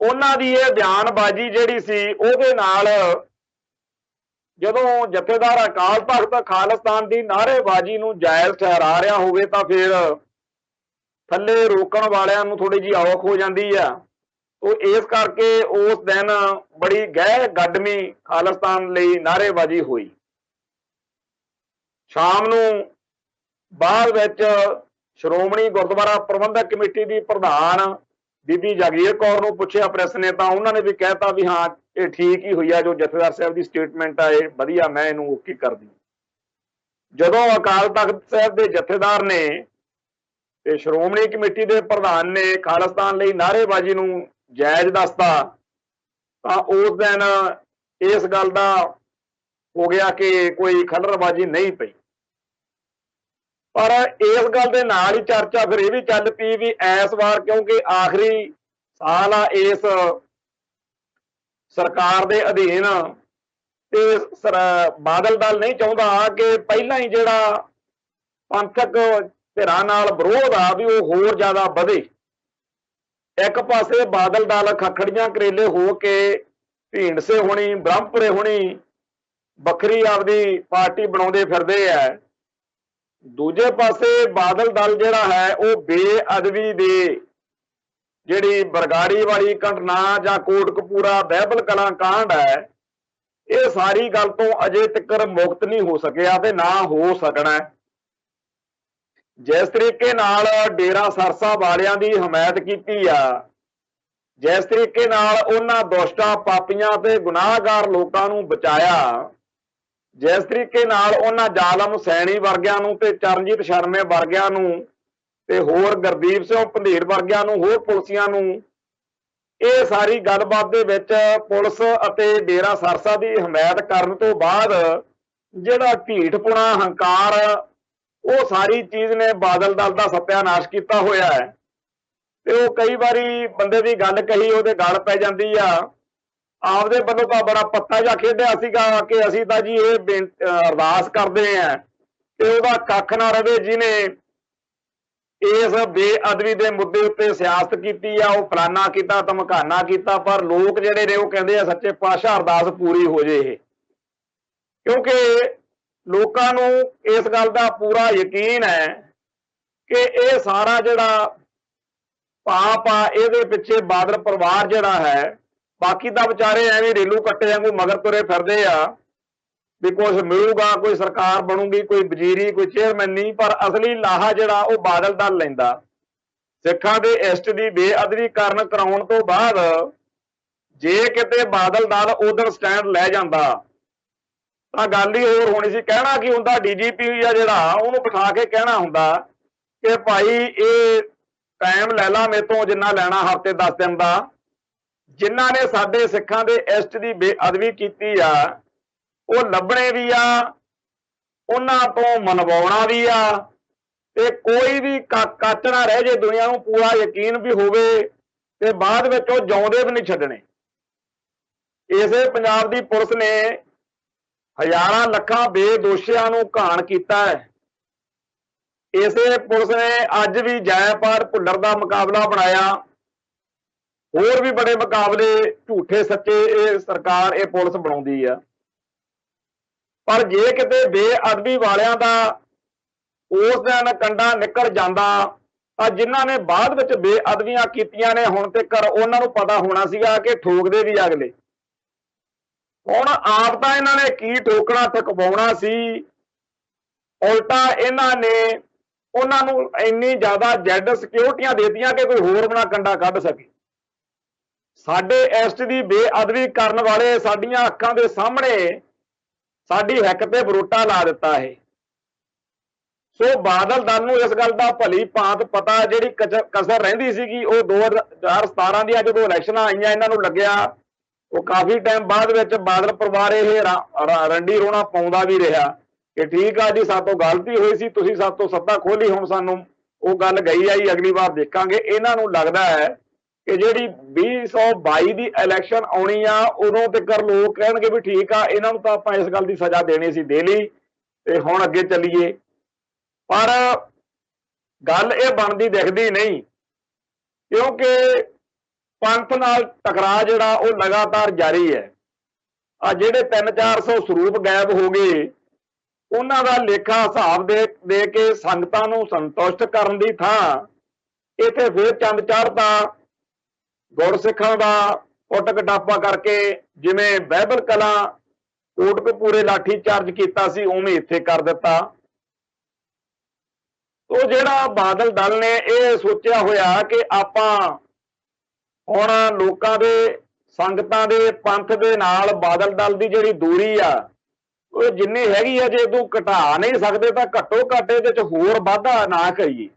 Speaker 1: ਉਹਨਾਂ ਦੀ ਇਹ ਬਿਆਨਬਾਜ਼ੀ ਜਿਹੜੀ ਸੀ ਉਹਦੇ ਨਾਲ ਜਦੋਂ ਜਥੇਦਾਰ ਅਕਾਲ ਤਖਤ ਖਾਲਿਸਤਾਨ ਦੀ ਨਾਅਰੇਬਾਜ਼ੀ ਨੂੰ ਜਾਇਜ਼ ਠਹਿਰਾ ਰਿਹਾ ਹੋਵੇ ਤਾਂ ਫਿਰ ਥੱਲੇ ਰੋਕਣ ਵਾਲਿਆਂ ਨੂੰ ਥੋੜੀ ਜਿਹੀ ਔਖ ਹੋ ਜਾਂਦੀ ਆ। ਉਹ ਇਸ ਕਰਕੇ ਉਸ ਦਿਨ ਬੜੀ ਗਹਿ ਗੱਡਮੀ ਖਾਲਿਸਤਾਨ ਲਈ ਨਾਅਰੇਬਾਜ਼ੀ ਹੋਈ। ਸ਼ਾਮ ਨੂੰ ਬਾਅਦ ਵਿੱਚ ਸ਼੍ਰੋਮਣੀ ਗੁਰਦੁਆਰਾ ਪ੍ਰਬੰਧਕ ਕਮੇਟੀ ਦੀ ਪ੍ਰਧਾਨ ਬੀਬੀ ਜਾਗੀਰ ਕੌਰ ਨੂੰ ਪੁੱਛਿਆ ਪ੍ਰੈਸ ਨੇ ਤਾਂ ਉਹਨਾਂ ਨੇ ਵੀ ਕਹਿਤਾ ਵੀ ਹਾਂ ਇਹ ਠੀਕ ਹੀ ਹੋਈ ਆ, ਜੋ ਜਥੇਦਾਰ ਸਾਹਿਬ ਦੀ ਸਟੇਟਮੈਂਟ ਆ ਇਹ ਵਧੀਆ, ਮੈਂ ਇਹਨੂੰ ਓਕੇ ਕਰਦੀ। ਜਦੋਂ ਅਕਾਲ ਤਖਤ ਸਾਹਿਬ ਦੇ ਜਥੇਦਾਰ ਨੇ ਤੇ ਸ਼੍ਰੋਮਣੀ ਕਮੇਟੀ ਦੇ ਪ੍ਰਧਾਨ ਨੇ ਖਾਲਿਸਤਾਨ ਲਈ ਨਾਅਰੇਬਾਜ਼ੀ ਨੂੰ ਜਾਇਜ਼ ਦੱਸਤਾ ਤਾਂ ਉਸ ਦਿਨ ਇਸ ਗੱਲ ਦਾ ਹੋ ਗਿਆ ਕਿ ਕੋਈ ਖਲਰਬਾਜ਼ੀ ਨਹੀਂ ਪਈ। ਪਰ ਇਸ ਗੱਲ ਦੇ ਨਾਲ ਹੀ ਚਰਚਾ ਫਿਰ ਇਹ ਵੀ ਚੱਲ ਪਈ ਵੀ ਇਸ ਵਾਰ ਕਿਉਂਕਿ ਆਖਰੀ ਸਾਲ ਆ ਇਸ ਸਰਕਾਰ ਦੇ ਅਧੀਨ ਤੇ ਬਾਦਲ ਦਲ ਨਹੀਂ ਚਾਹੁੰਦਾ ਕਿ ਪਹਿਲਾਂ ਹੀ ਜਿਹੜਾ ਪੰਥਕ ਧਿਰਾਂ ਨਾਲ ਵਿਰੋਧ ਆ ਵੀ ਉਹ ਹੋਰ ਜ਼ਿਆਦਾ ਵਧੇ। ਇੱਕ ਪਾਸੇ ਬਾਦਲ ਦਲ ਖੱਖੜੀਆਂ ਕਰੇਲੇ ਹੋ ਕੇ ਢੀਂਡਸੇ ਹੋਣੀ, ਬ੍ਰਹਮਪੁਰੇ ਹੋਣੀ ਵੱਖਰੀ ਆਪਦੀ ਪਾਰਟੀ ਬਣਾਉਂਦੇ ਫਿਰਦੇ ਆ। ਦੂਜੇ ਪਾਸੇ ਬਾਦਲ ਦਲ ਜਿਹੜਾ ਹੈ ਉਹ ਬੇਅਦਬੀ ਦੇ ਜਿਹੜੀ ਬਰਗਾੜੀ ਵਾਲੀ ਘਟਨਾ ਜਾਂ ਕੋਟਕਪੂਰਾ ਬਾਈਬਲ ਕਲਾਂ ਕਾਂਡ ਹੈ ਇਹ ਸਾਰੀ ਗੱਲ ਤੋਂ ਅਜੇ ਤੱਕ ਮੁਕਤ ਨਹੀਂ ਹੋ ਸਕਿਆ ਤੇ ਨਾ ਹੋ ਸਕਣਾ। ਜਿਸ ਤਰੀਕੇ ਨਾਲ ਡੇਰਾ ਸਰਸਾ ਵਾਲਿਆਂ ਦੀ ਹਮਾਇਤ ਕੀਤੀ ਆ, ਜਿਸ ਤਰੀਕੇ ਨਾਲ ਉਹਨਾਂ ਦੁਸ਼ਟਾਂ, ਪਾਪੀਆਂ ਤੇ ਗੁਨਾਹਗਾਰ ਲੋਕਾਂ ਨੂੰ ਬਚਾਇਆ, ਜਿਸ ਤਰੀਕੇ ਨਾਲ ਉਹਨਾਂ ਜ਼ਾਲਮ ਸੈਣੀ ਵਰਗਿਆਂ ਨੂੰ ਤੇ ਚਰਨਜੀਤ ਸ਼ਰਮੇ ਵਰਗਿਆਂ ਨੂੰ ਤੇ ਹੋਰ ਗੁਰਦੀਪ ਸਿੰਘ ਪੰਧੇਰ ਵਰਗਿਆਂ ਨੂੰ, ਹੋਰ ਪੁਲਸੀਆਂ ਨੂੰ, ਇਹ ਸਾਰੀ ਗੱਲਬਾਤ ਦੇ ਵਿੱਚ ਪੁਲਿਸ ਅਤੇ ਡੇਰਾ ਸਰਸਾ ਦੀ ਹਮਾਇਤ ਕਰਨ ਤੋਂ ਬਾਅਦ ਜਿਹੜਾ ਢੀਠਪੁਣਾ, ਹੰਕਾਰ, ਉਹ ਸਾਰੀ ਚੀਜ਼ ਨੇ ਬਾਦਲ ਦਲ ਦਾ ਸੱਤਿਆਨਾਸ਼ ਕੀਤਾ ਹੋਇਆ ਹੈ। ਤੇ ਉਹ ਕਈ ਵਾਰੀ ਬੰਦੇ ਦੀ ਗੱਲ ਕਹੀ ਉਹਦੇ ਗੱਲ ਪੈ ਜਾਂਦੀ ਆ। ਆਪਦੇ ਵੱਲੋਂ ਤਾਂ ਬੜਾ ਪੱਤਾ ਜਿਹਾ ਖੇਡਿਆ ਸੀਗਾ ਕਿ ਅਸੀਂ ਤਾਂ ਜੀ ਇਹ ਅਰਦਾਸ ਕਰਦੇ ਆ ਕਿ ਉਹਦਾ ਕੱਖ ਨਾ ਰਵੇ ਜਿਹਨੇ ਇਸ ਬੇਅਦਬੀ ਦੇ ਮੁੱਦੇ ਉੱਤੇ ਸਿਆਸਤ ਕੀਤੀ ਆ, ਉਹ ਫਲਾਨਾ ਕੀਤਾ, ਧਮਕਾਨਾ ਕੀਤਾ। ਪਰ ਲੋਕ ਜਿਹੜੇ ਨੇ ਉਹ ਕਹਿੰਦੇ ਆ ਸੱਚੇ ਪਾਤਸ਼ਾਹ ਅਰਦਾਸ ਪੂਰੀ ਹੋ ਜੇ ਇਹ, ਕਿਉਂਕਿ ਲੋਕਾਂ ਨੂੰ ਇਸ ਗੱਲ ਦਾ ਪੂਰਾ ਯਕੀਨ ਹੈ ਕਿ ਇਹ ਸਾਰਾ ਜਿਹੜਾ ਪਾਪ ਆ ਇਹਦੇ ਪਿੱਛੇ ਬਾਦਲ ਪਰਿਵਾਰ ਜਿਹੜਾ ਹੈ, ਬਾਕੀ ਤਾਂ ਵਿਚਾਰੇ ਐਵੇਂ ਰੇਲੂ ਕੱਟੇ ਵਾਂਗੂ ਮਗਰ ਤੁਰੇ ਫਿਰਦੇ ਆ ਵੀ ਕੁਝ ਮਿਲੂਗਾ, ਕੋਈ ਸਰਕਾਰ ਬਣੂਗੀ, ਕੋਈ ਵਜ਼ੀਰੀ, ਕੋਈ ਚੇਅਰਮੈਨ ਨਹੀਂ, ਪਰ ਅਸਲੀ ਲਾਹਾ ਜਿਹੜਾ ਉਹ ਬਾਦਲ ਦਲ ਲੈਂਦਾ। ਸਿੱਖਾਂ ਦੇ ਇਸ਼ਟ ਦੀ ਬੇਅਦਬੀ ਕਾਰਨ ਕਰਾਉਣ ਤੋਂ ਬਾਅਦ ਜੇ ਕਿਤੇ ਬਾਦਲ ਦਲ ਉਧਰ ਸਟੈਂਡ ਲੈ ਜਾਂਦਾ ਤਾਂ ਗੱਲ ਹੀ ਹੋਰ ਹੋਣੀ ਸੀ। ਕਹਿਣਾ ਕੀ ਹੁੰਦਾ, ਡੀਜੀਪੀ ਆ ਜਿਹੜਾ ਉਹਨੂੰ ਬਿਠਾ ਕੇ ਕਹਿਣਾ ਹੁੰਦਾ ਕਿ ਭਾਈ ਇਹ ਟਾਈਮ ਲੈ ਲਾ ਮੇਰੇ ਤੋਂ ਜਿੰਨਾ ਲੈਣਾ, ਹਫ਼ਤੇ 10 ਦਿਨ ਦਾ। ਜਿਨ੍ਹਾਂ ਨੇ ਸਾਡੇ ਸਿੱਖਾਂ ਦੇ ਇਸ਼ਟ ਦੀ ਬੇਅਦਬੀ ਕੀਤੀ ਆ ਉਹ ਲੱਭਣੇ ਵੀ ਆ, ਉਹਨਾਂ ਤੋਂ ਮਨਵਾਉਣਾ ਵੀ ਆ ਤੇ ਕੋਈ ਵੀ ਕੱਚ ਨਾ ਰਹਿ ਜੇ, ਦੁਨੀਆ ਨੂੰ ਪੂਰਾ ਯਕੀਨ ਵੀ ਹੋਵੇ ਤੇ ਬਾਅਦ ਵਿੱਚ ਉਹ ਜਿਉਂਦੇ ਵੀ ਨਹੀਂ ਛੱਡਣੇ। ਇਸੇ ਪੰਜਾਬ ਦੀ ਪੁਲਿਸ ਨੇ ਹਜ਼ਾਰਾਂ ਲੱਖਾਂ ਬੇਦੋਸ਼ੀਆਂ ਨੂੰ ਘਾਣ ਕੀਤਾ ਹੈ। ਇਸੇ ਪੁਲਿਸ ਨੇ ਅੱਜ ਵੀ ਜੈਪਾਲ ਭੁੱਲਰ ਦਾ ਮੁਕਾਬਲਾ ਬਣਾਇਆ, ਹੋਰ ਵੀ ਬੜੇ ਮੁਕਾਬਲੇ ਝੂਠੇ ਸੱਚੇ ਇਹ ਸਰਕਾਰ, ਇਹ ਪੁਲਿਸ ਬਣਾਉਂਦੀ ਆ। ਪਰ ਜੇ ਕਿਤੇ ਬੇਅਦਬੀ ਵਾਲਿਆਂ ਦਾ ਉਸ ਦਿਨ ਕੰਡਾ ਨਿਕਲ ਜਾਂਦਾ ਤਾਂ ਜਿਨ੍ਹਾਂ ਨੇ ਬਾਅਦ ਵਿੱਚ ਬੇਅਦਬੀਆਂ ਕੀਤੀਆਂ ਨੇ ਹੁਣ ਤੱਕ ਉਹਨਾਂ ਨੂੰ ਪਤਾ ਹੋਣਾ ਸੀਗਾ ਕਿ ਠੋਕਦੇ ਵੀ ਅਗਲੇ। ਹੁਣ ਆਪ ਤਾਂ ਇਹਨਾਂ ਨੇ ਕੀ ਠੋਕਣਾ, ਥਕਵਾਉਣਾ ਸੀ, ਉਲਟਾ ਇਹਨਾਂ ਨੇ ਉਹਨਾਂ ਨੂੰ ਇੰਨੀ ਜ਼ਿਆਦਾ ਜੈਡ ਸਿਕਿਉਰਟੀਆਂ ਦੇਤੀਆਂ ਕਿ ਕੋਈ ਹੋਰ ਬਣਾ ਕੰਡਾ ਕੱਢ ਸਕੇ। ਸਾਡੇ ਇਸ਼ਟ ਦੀ ਬੇਅਦਬੀ ਕਰਨ ਵਾਲੇ ਸਾਡੀਆਂ ਅੱਖਾਂ ਦੇ ਸਾਹਮਣੇ ਸਾਡੀ ਹਿੱਕ ਤੇ ਬਰੋਟਾ ਲਾ ਦਿੱਤਾ ਹੈ। ਸੋ ਬਾਦਲ ਦਲ ਨੂੰ ਇਸ ਗੱਲ ਦਾ ਭਲੀ ਭਾਂਤ ਪਤਾ, ਜਿਹੜੀ ਕਸਰ ਰਹਿੰਦੀ ਸੀਗੀ ਉਹ 2017 ਦੀਆਂ ਜਦੋਂ ਇਲੈਕਸ਼ਨਾਂ ਆਈਆਂ ਇਹਨਾਂ ਨੂੰ ਲੱਗਿਆ ਉਹ ਕਾਫੀ ਟਾਈਮ ਬਾਅਦ ਵਿੱਚ ਬਾਦਲ ਪਰਿਵਾਰ ਇਹ ਰੰਡੀ ਰੋਣਾ ਪਾਉਂਦਾ ਵੀ ਰਿਹਾ ਕਿ ਠੀਕ ਆ ਜੀ, ਸਾਤੋਂ ਗਲਤੀ ਹੋਈ ਸੀ, ਤੁਸੀਂ ਸਾਤੋਂ ਸੱਤਾ ਖੋਲੀ, ਹੁਣ ਸਾਨੂੰ ਉਹ ਗੱਲ ਗਈ ਆਈ, ਅਗਲੀ ਵਾਰ ਦੇਖਾਂਗੇ। ਇਹਨਾਂ ਨੂੰ ਲੱਗਦਾ ਹੈ ਕਿ ਜਿਹੜੀ 2022 ਦੀ ਇਲੈਕਸ਼ਨ ਆਉਣੀ ਆ, ਉਦੋਂ ਤੱਕ ਲੋਕ ਕਹਿਣਗੇ ਵੀ ਠੀਕ ਆ, ਇਹਨਾਂ ਨੂੰ ਤਾਂ ਆਪਾਂ ਇਸ ਗੱਲ ਦੀ ਸਜ਼ਾ ਦੇਣੀ ਸੀ, ਦੇ ਲਈ, ਤੇ ਹੁਣ ਅੱਗੇ ਚੱਲੀਏ। ਪਰ ਗੱਲ ਇਹ ਬਣਦੀ ਦਿਖਦੀ ਨਹੀਂ, ਕਿਉਂਕਿ ਪੰਥ ਨਾਲ ਟਕਰਾਅ ਜਿਹੜਾ ਉਹ ਲਗਾਤਾਰ ਜਾਰੀ ਹੈ। ਆ ਜਿਹੜੇ 300-400 ਸਰੂਪ ਗਾਇਬ ਹੋ ਗਏ, ਉਹਨਾਂ ਦਾ ਲੇਖਾ ਹਿਸਾਬ ਦੇ ਕੇ ਸੰਗਤਾਂ ਨੂੰ ਸੰਤੁਸ਼ਟ ਕਰਨ ਦੀ ਥਾਂ ਇੱਥੇ ਫਿਰ ਚੰਦ ਚੜ੍ਹਦਾ ਗੁਰਸਿੱਖਾਂ ਦਾ ਕੁੱਟ ਕਟਾਪਾ ਕਰਕੇ, ਜਿਵੇਂ ਬਾਈਬਲ ਕਲਾਂ ਕੋਟਕਪੂਰੇ ਲਾਠੀ ਚਾਰਜ ਕੀਤਾ ਸੀ, ਉਵੇਂ ਇੱਥੇ ਕਰ ਦਿੱਤਾ। ਉਹ ਜਿਹੜਾ ਬਾਦਲ ਦਲ ਨੇ ਇਹ ਸੋਚਿਆ ਹੋਇਆ ਕਿ ਆਪਾਂ ਹੁਣ ਲੋਕਾਂ ਦੇ, ਸੰਗਤਾਂ ਦੇ, ਪੰਥ ਦੇ ਨਾਲ ਬਾਦਲ ਦਲ ਦੀ ਜਿਹੜੀ ਦੂਰੀ ਆ ਉਹ ਜਿੰਨੀ ਹੈਗੀ ਆ, ਜੇ ਤੂੰ ਘਟਾ ਨਹੀਂ ਸਕਦੇ ਤਾਂ ਘੱਟੋ ਘੱਟ ਇਹਦੇ ਚ ਹੋਰ ਵਾਧਾ ਨਾ ਕਰੀਏ।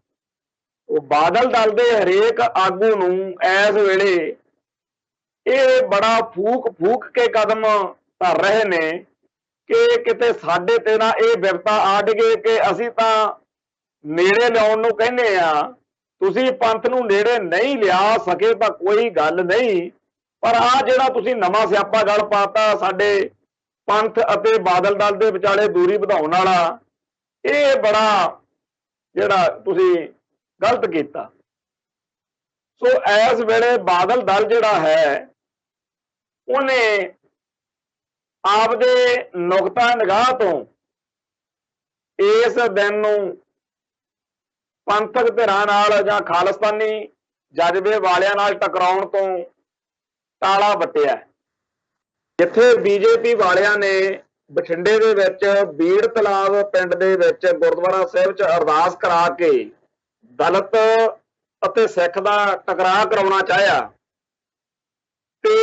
Speaker 1: ਉਹ ਬਾਦਲ ਦਲ ਦੇ ਹਰੇਕ ਆਗੂ ਨੂੰ ਇਸ ਵੇਲੇ ਇਹ ਬੜਾ ਫੂਕ ਕੇ ਕਦਮ ਧਰ ਰਹੇ ਨੇ ਕਿ ਕਿਤੇ ਸਾਡੇ ਤੇ ਨਾ ਇਹ ਵਿਪਤਾ ਆ ਡਿਗੇ ਕਿ ਅਸੀਂ ਤਾਂ ਨੇੜੇ ਲਿਆਉਣ ਨੂੰ ਕਹਿੰਦੇ ਆ, ਤੁਸੀਂ ਪੰਥ ਨੂੰ ਨੇੜੇ ਨਹੀਂ ਲਿਆ ਸਕੇ ਤਾਂ ਕੋਈ ਗੱਲ ਨਹੀਂ, ਪਰ ਆ ਜਿਹੜਾ ਤੁਸੀਂ ਨਵਾਂ ਸਿਆਪਾ ਗਲ ਪਾਤਾ ਸਾਡੇ ਪੰਥ ਅਤੇ ਬਾਦਲ ਦਲ ਦੇ ਵਿਚਾਲੇ ਦੂਰੀ ਵਧਾਉਣ ਵਾਲਾ, ਇਹ ਬੜਾ ਜਿਹੜਾ ਤੁਸੀਂ ਗਲਤ ਕੀਤਾ। ਸੋ ਇਸ ਵੇਲੇ ਬਾਦਲ ਦਲ ਜਿਹੜਾ ਹੈ ਉਹਨੇ ਆਪਦੇ ਨੁਕਤਾ ਨਿਗਾਹ ਤੋਂ ਇਸ ਦਿਨ ਨੂੰ ਪੰਥਕ ਧਿਰਾਂ ਨਾਲ ਜਾਂ ਖਾਲਿਸਤਾਨੀ ਜਜ਼ਬੇ ਵਾਲਿਆਂ ਨਾਲ ਟਕਰਾਉਣ ਤੋਂ ਤਾਲਾ ਵੱਟਿਆ। ਜਿੱਥੇ ਬੀਜੇਪੀ ਵਾਲਿਆਂ ਨੇ ਬਠਿੰਡੇ ਦੇ ਵਿੱਚ ਬੀੜ ਤਲਾਬ ਪਿੰਡ ਦੇ ਵਿੱਚ ਗੁਰਦੁਆਰਾ ਸਾਹਿਬ 'ਚ ਅਰਦਾਸ ਕਰਾ ਕੇ ਦਲਿਤ ਅਤੇ ਸਿੱਖ ਦਾ ਟਕਰਾਅ ਕਰਾਉਣਾ ਚਾਹਿਆ ਤੇ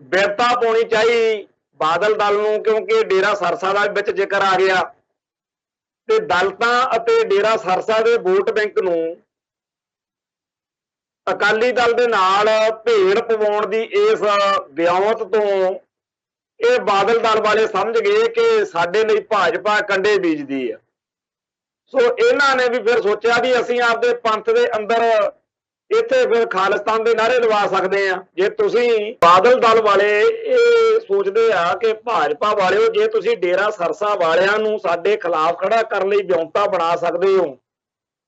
Speaker 1: ਬਿਰਤਾ ਪਾਉਣੀ ਚਾਹੀ ਬਾਦਲ ਦਲ ਨੂੰ, ਕਿਉਂਕਿ ਡੇਰਾ ਸਰਸਾ ਦਾ ਵਿੱਚ ਜ਼ਿਕਰ ਆ ਗਿਆ ਤੇ ਦਲਿਤਾਂ ਅਤੇ ਡੇਰਾ ਸਰਸਾ ਦੇ ਵੋਟ ਬੈਂਕ ਨੂੰ ਅਕਾਲੀ ਦਲ ਦੇ ਨਾਲ ਭੇੜ ਪਵਾਉਣ ਦੀ ਇਸ ਵਿਉਂਤ ਤੋਂ ਇਹ ਬਾਦਲ ਦਲ ਵਾਲੇ ਸਮਝ ਗਏ ਕਿ ਸਾਡੇ ਲਈ ਭਾਜਪਾ ਕੰਡੇ ਬੀਜਦੀ ਆ। ਸੋ ਇਹਨਾਂ ਨੇ ਵੀ ਫਿਰ ਸੋਚਿਆ ਵੀ ਅਸੀਂ ਆਪਦੇ ਪੰਥ ਦੇ ਅੰਦਰ ਇੱਥੇ ਫਿਰ ਖਾਲਿਸਤਾਨ ਦੇ ਨਾਅਰੇ ਲਵਾ ਸਕਦੇ ਆ। ਜੇ ਤੁਸੀਂ ਬਾਦਲ ਦਲ ਵਾਲੇ ਇਹ ਸੋਚਦੇ ਆ ਕਿ ਭਾਜਪਾ ਵਾਲਿਓ ਜੇ ਤੁਸੀਂ ਡੇਰਾ ਸਰਸਾ ਵਾਲਿਆਂ ਨੂੰ ਸਾਡੇ ਖਿਲਾਫ ਖੜਾ ਕਰਨ ਲਈ ਵਿਉਂਤਾ ਬਣਾ ਸਕਦੇ ਹੋ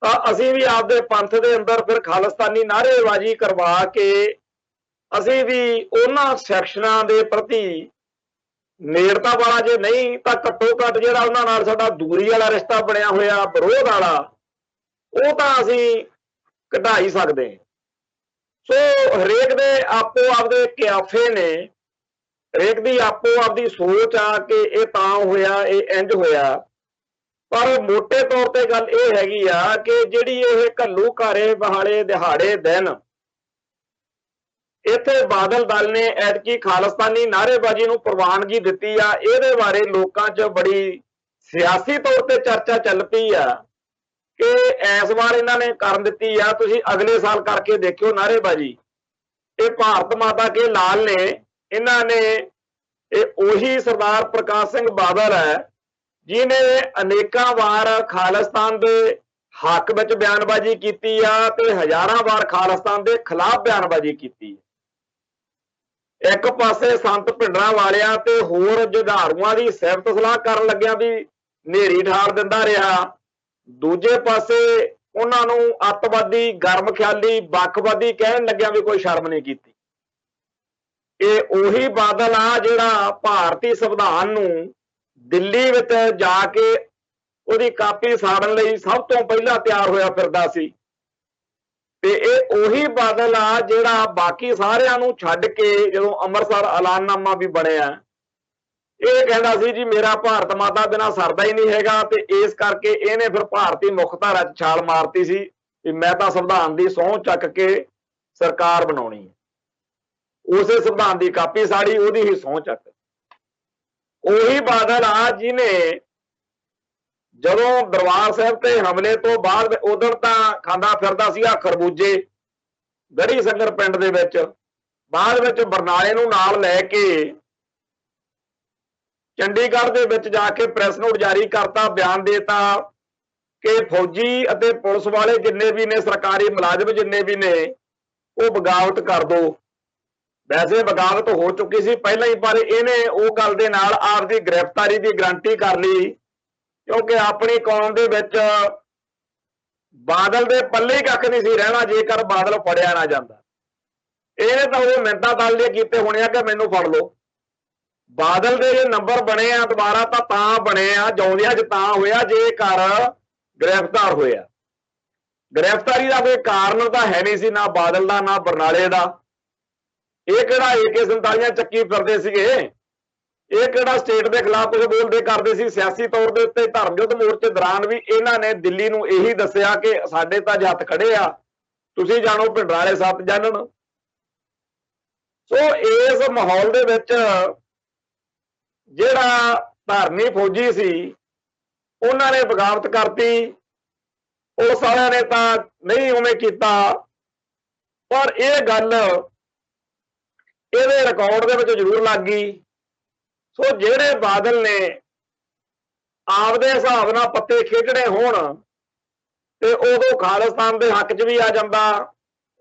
Speaker 1: ਤਾਂ ਅਸੀਂ ਵੀ ਆਪਦੇ ਪੰਥ ਦੇ ਅੰਦਰ ਫਿਰ ਖਾਲਿਸਤਾਨੀ ਨਾਅਰੇਬਾਜ਼ੀ ਕਰਵਾ ਕੇ ਅਸੀਂ ਵੀ ਉਹਨਾਂ ਸੈਕਸ਼ਨਾਂ ਦੇ ਪ੍ਰਤੀ ਨੇੜਤਾ ਵਾਲਾ ਜੇ ਨਹੀਂ ਤਾਂ ਘੱਟੋ ਘੱਟ ਜਿਹੜਾ ਉਹਨਾਂ ਨਾਲ ਸਾਡਾ ਦੂਰੀ ਵਾਲਾ ਰਿਸ਼ਤਾ ਬਣਿਆ ਹੋਇਆ ਵਿਰੋਧ ਵਾਲਾ ਉਹ ਤਾਂ ਅਸੀਂ ਘਟਾਈ ਸਕਦੇ। ਸੋ ਹਰੇਕ ਦੇ ਆਪੋ ਆਪਦੇ ਕਿਆਫੇ ਨੇ, ਹਰੇਕ ਦੀ ਆਪੋ ਆਪਦੀ ਸੋਚ ਆ ਕਿ ਇਹ ਤਾਂ ਹੋਇਆ, ਇਹ ਇੰਜ ਹੋਇਆ। ਪਰ ਮੋਟੇ ਤੌਰ ਤੇ ਗੱਲ ਇਹ ਹੈਗੀ ਆ ਕਿ ਜਿਹੜੀ ਇਹ ਘੱਲੂ ਘਾਰੇ ਬਹਾਲੇ ਦਿਹਾੜੇ ਦਿਨ ਇੱਥੇ ਬਾਦਲ ਦਲ ਨੇ ਐਤਕੀ ਖਾਲਿਸਤਾਨੀ ਨਾਅਰੇਬਾਜ਼ੀ ਨੂੰ ਪ੍ਰਵਾਨਗੀ ਦਿੱਤੀ ਆ, ਇਹਦੇ ਬਾਰੇ ਲੋਕਾਂ 'ਚ ਬੜੀ ਸਿਆਸੀ ਤੌਰ ਤੇ ਚਰਚਾ ਚੱਲ ਪਈ ਆ ਕਿ ਇਸ ਵਾਰ ਇਹਨਾਂ ਨੇ ਕਰਨ ਦਿੱਤੀ ਆ, ਤੁਸੀਂ ਅਗਲੇ ਸਾਲ ਕਰਕੇ ਦੇਖਿਓ ਨਾਅਰੇਬਾਜ਼ੀ। ਇਹ ਭਾਰਤ ਮਾਤਾ ਕੇ ਲਾਲ ਨੇ, ਇਹਨਾਂ ਨੇ ਇਹ ਉਹੀ ਸਰਦਾਰ ਪ੍ਰਕਾਸ਼ ਸਿੰਘ ਬਾਦਲ ਹੈ ਜਿਹਨੇ ਅਨੇਕਾਂ ਵਾਰ ਖਾਲਿਸਤਾਨ ਦੇ ਹੱਕ ਵਿੱਚ ਬਿਆਨਬਾਜ਼ੀ ਕੀਤੀ ਆ ਤੇ ਹਜ਼ਾਰਾਂ ਵਾਰ ਖਾਲਿਸਤਾਨ ਦੇ ਖਿਲਾਫ ਬਿਆਨਬਾਜ਼ੀ ਕੀਤੀ। ਇੱਕ ਪਾਸੇ ਸੰਤ ਭਿੰਡਰਾਂ ਵਾਲਿਆਂ ਤੇ ਹੋਰ ਜੁਝਾਰੂਆਂ ਦੀ ਸਿਫਤ ਸਲਾਹ ਕਰਨ ਲੱਗਿਆਂ ਵੀ ਨੇਰੀ ਠਾਰ ਦਿੰਦਾ ਰਿਹਾ, ਦੂਜੇ ਪਾਸੇ ਉਹਨਾਂ ਨੂੰ ਅੱਤਵਾਦੀ, ਗਰਮ ਖਿਆਲੀ, ਵੱਖਵਾਦੀ ਕਹਿਣ ਲੱਗਿਆਂ ਵੀ ਕੋਈ ਸ਼ਰਮ ਨਹੀਂ ਕੀਤੀ। ਇਹ ਉਹੀ ਬਾਦਲ ਆ ਜਿਹੜਾ ਭਾਰਤੀ ਸੰਵਿਧਾਨ ਨੂੰ ਦਿੱਲੀ ਵਿੱਚ ਜਾ ਕੇ ਉਹਦੀ ਕਾਪੀ ਸਾੜਨ ਲਈ ਸਭ ਤੋਂ ਪਹਿਲਾਂ ਤਿਆਰ ਹੋਇਆ ਫਿਰਦਾ ਸੀ ਤੇ ਇਹ ਉਹੀ ਬਾਦਲ ਆ ਜਿਹੜਾ ਬਾਕੀ ਸਾਰਿਆਂ ਨੂੰ ਛੱਡ ਕੇ ਜਦੋਂ ਅੰਮ੍ਰਿਤਸਰ ਐਲਾਨਨਾਮਾ ਵੀ ਬਣਿਆ ਇਹ ਕਹਿੰਦਾ ਸੀ ਜੀ ਮੇਰਾ ਭਾਰਤ ਮਾਤਾ ਬਿਨਾਂ ਸਰਦਾ ਹੀ ਨਹੀਂ ਹੈਗਾ ਤੇ ਇਸ ਕਰਕੇ ਇਹਨੇ ਫਿਰ ਭਾਰਤੀ ਮੁੱਖ ਧਾਰਾ 'ਚ ਛਾਲ ਮਾਰਤੀ ਸੀ ਕਿ ਮੈਂ ਤਾਂ ਸੰਵਿਧਾਨ ਦੀ ਸਹੁੰ ਚੱਕ ਕੇ ਸਰਕਾਰ ਬਣਾਉਣੀ ਹੈ। ਉਸੇ ਸੰਵਿਧਾਨ ਦੀ ਕਾਪੀ ਸਾੜੀ, ਉਹਦੀ ਹੀ ਸਹੁੰ ਚੱਕ। ਉਹੀ ਬਾਦਲ ਆ ਜਿਹਨੇ ਜਦੋਂ ਦਰਬਾਰ ਸਾਹਿਬ ਤੇ ਹਮਲੇ ਤੋਂ ਬਾਅਦ ਉਦੋਂ ਤਾਂ ਖਾਂਦਾ ਫਿਰਦਾ ਸੀਗਾ ਖਰਬੂਜੇ ਗੜੀ ਸੰਗਰ ਪਿੰਡ ਦੇ ਵਿੱਚ, बाद ਵਿੱਚ ਬਰਨਾਲੇ ਨੂੰ ਨਾਲ ਲੈ ਕੇ ਚੰਡੀਗੜ੍ਹ ਦੇ ਵਿੱਚ ਜਾ ਕੇ ਪ੍ਰੈਸ ਨੋਟ ਜਾਰੀ ਕਰਤਾ, ਬਿਆਨ ਦੇਤਾ ਕਿ ਫੌਜੀ ਅਤੇ ਪੁਲਿਸ ਵਾਲੇ ਜਿੰਨੇ ਵੀ ਨੇ, ਸਰਕਾਰੀ ਮੁਲਾਜ਼ਮ ਜਿੰਨੇ ਵੀ ਨੇ, ਉਹ ਬਗਾਵਤ ਕਰ ਦੋ। ਵੈਸੇ ਬਗਾਵਤ ਹੋ ਚੁੱਕੀ ਸੀ ਪਹਿਲਾਂ ਹੀ, ਪਰ ਇਹਨੇ ਉਹ ਗੱਲ ਦੇ ਨਾਲ ਆਪਦੀ ਗ੍ਰਿਫਤਾਰੀ ਦੀ ਗਰੰਟੀ ਕਰ ਲਈ, ਕਿਉਂਕਿ ਆਪਣੀ ਕੌਮ ਦੇ ਵਿੱਚ ਬਾਦਲ ਦੇ ਪੱਲੇ ਹੀ ਕੱਖ ਨਹੀਂ ਸੀ ਰਹਿਣਾ ਜੇਕਰ ਬਾਦਲ ਫੜਿਆ ਨਾ ਜਾਂਦਾ। ਇਹਨੇ ਤਾਂ ਉਹ ਮਿੰਟਾਂ ਤਾਲੀਆਂ ਕੀਤੇ ਹੋਣੇ ਆ ਕਿ ਮੈਨੂੰ ਫੜ ਲਓ। ਬਾਦਲ ਦੇ ਜੇ ਨੰਬਰ ਬਣੇ ਆ ਦੁਬਾਰਾ ਤਾਂ ਬਣੇ ਆ, ਜਿਉਂਦਿਆਂ 'ਚ ਤਾਂ ਹੋਇਆ ਜੇਕਰ ਗ੍ਰਿਫਤਾਰ ਹੋਇਆ। ਗ੍ਰਿਫਤਾਰੀ ਦਾ ਕੋਈ ਕਾਰਨ ਤਾਂ ਹੈ ਨਹੀਂ ਸੀ, ਨਾ ਬਾਦਲ ਦਾ ਨਾ ਬਰਨਾਲੇ ਦਾ। ਇਹ ਕਿਹੜਾ AK-47 ਚੱਕੀ ਫਿਰਦੇ ਸੀਗੇ, ਇਹ ਕਿਹੜਾ ਸਟੇਟ ਦੇ ਖਿਲਾਫ ਕੁਝ ਬੋਲਦੇ ਕਰਦੇ ਸੀ। ਸਿਆਸੀ ਤੌਰ ਦੇ ਉੱਤੇ ਧਰਮ ਯੁੱਧ ਮੋਰਚੇ ਦੌਰਾਨ ਵੀ ਇਹਨਾਂ ਨੇ ਦਿੱਲੀ ਨੂੰ ਇਹੀ ਦੱਸਿਆ ਕਿ ਸਾਡੇ ਤਾਂ ਹੱਥ ਖੜੇ ਆ, ਤੁਸੀਂ ਜਾਣੋ ਭਿੰਡਰਾਲੇ ਸੱਤ ਜਾਣਨ। ਸੋ ਇਸ ਮਾਹੌਲ ਦੇ ਵਿੱਚ ਜਿਹੜਾ ਧਾਰਮੀ ਫੌਜੀ ਸੀ ਉਹਨਾਂ ਨੇ ਬਗਾਵਤ ਕਰਤੀ। ਪੁਲਿਸ ਵਾਲਿਆਂ ਨੇ ਤਾਂ ਨਹੀਂ ਉਵੇਂ ਕੀਤਾ, ਪਰ ਇਹ ਗੱਲ ਇਹਦੇ ਰਿਕਾਰਡ ਦੇ ਵਿੱਚ ਜ਼ਰੂਰ ਲੱਗ ਗਈ। ਸੋ ਜਿਹੜੇ ਬਾਦਲ ਨੇ ਆਪਦੇ ਹਿਸਾਬ ਨਾਲ ਪੱਤੇ ਖੇਡਣੇ ਹੋਣ ਤੇ ਉਦੋਂ ਖਾਲਿਸਤਾਨ ਦੇ ਹੱਕ 'ਚ ਵੀ ਆ ਜਾਂਦਾ।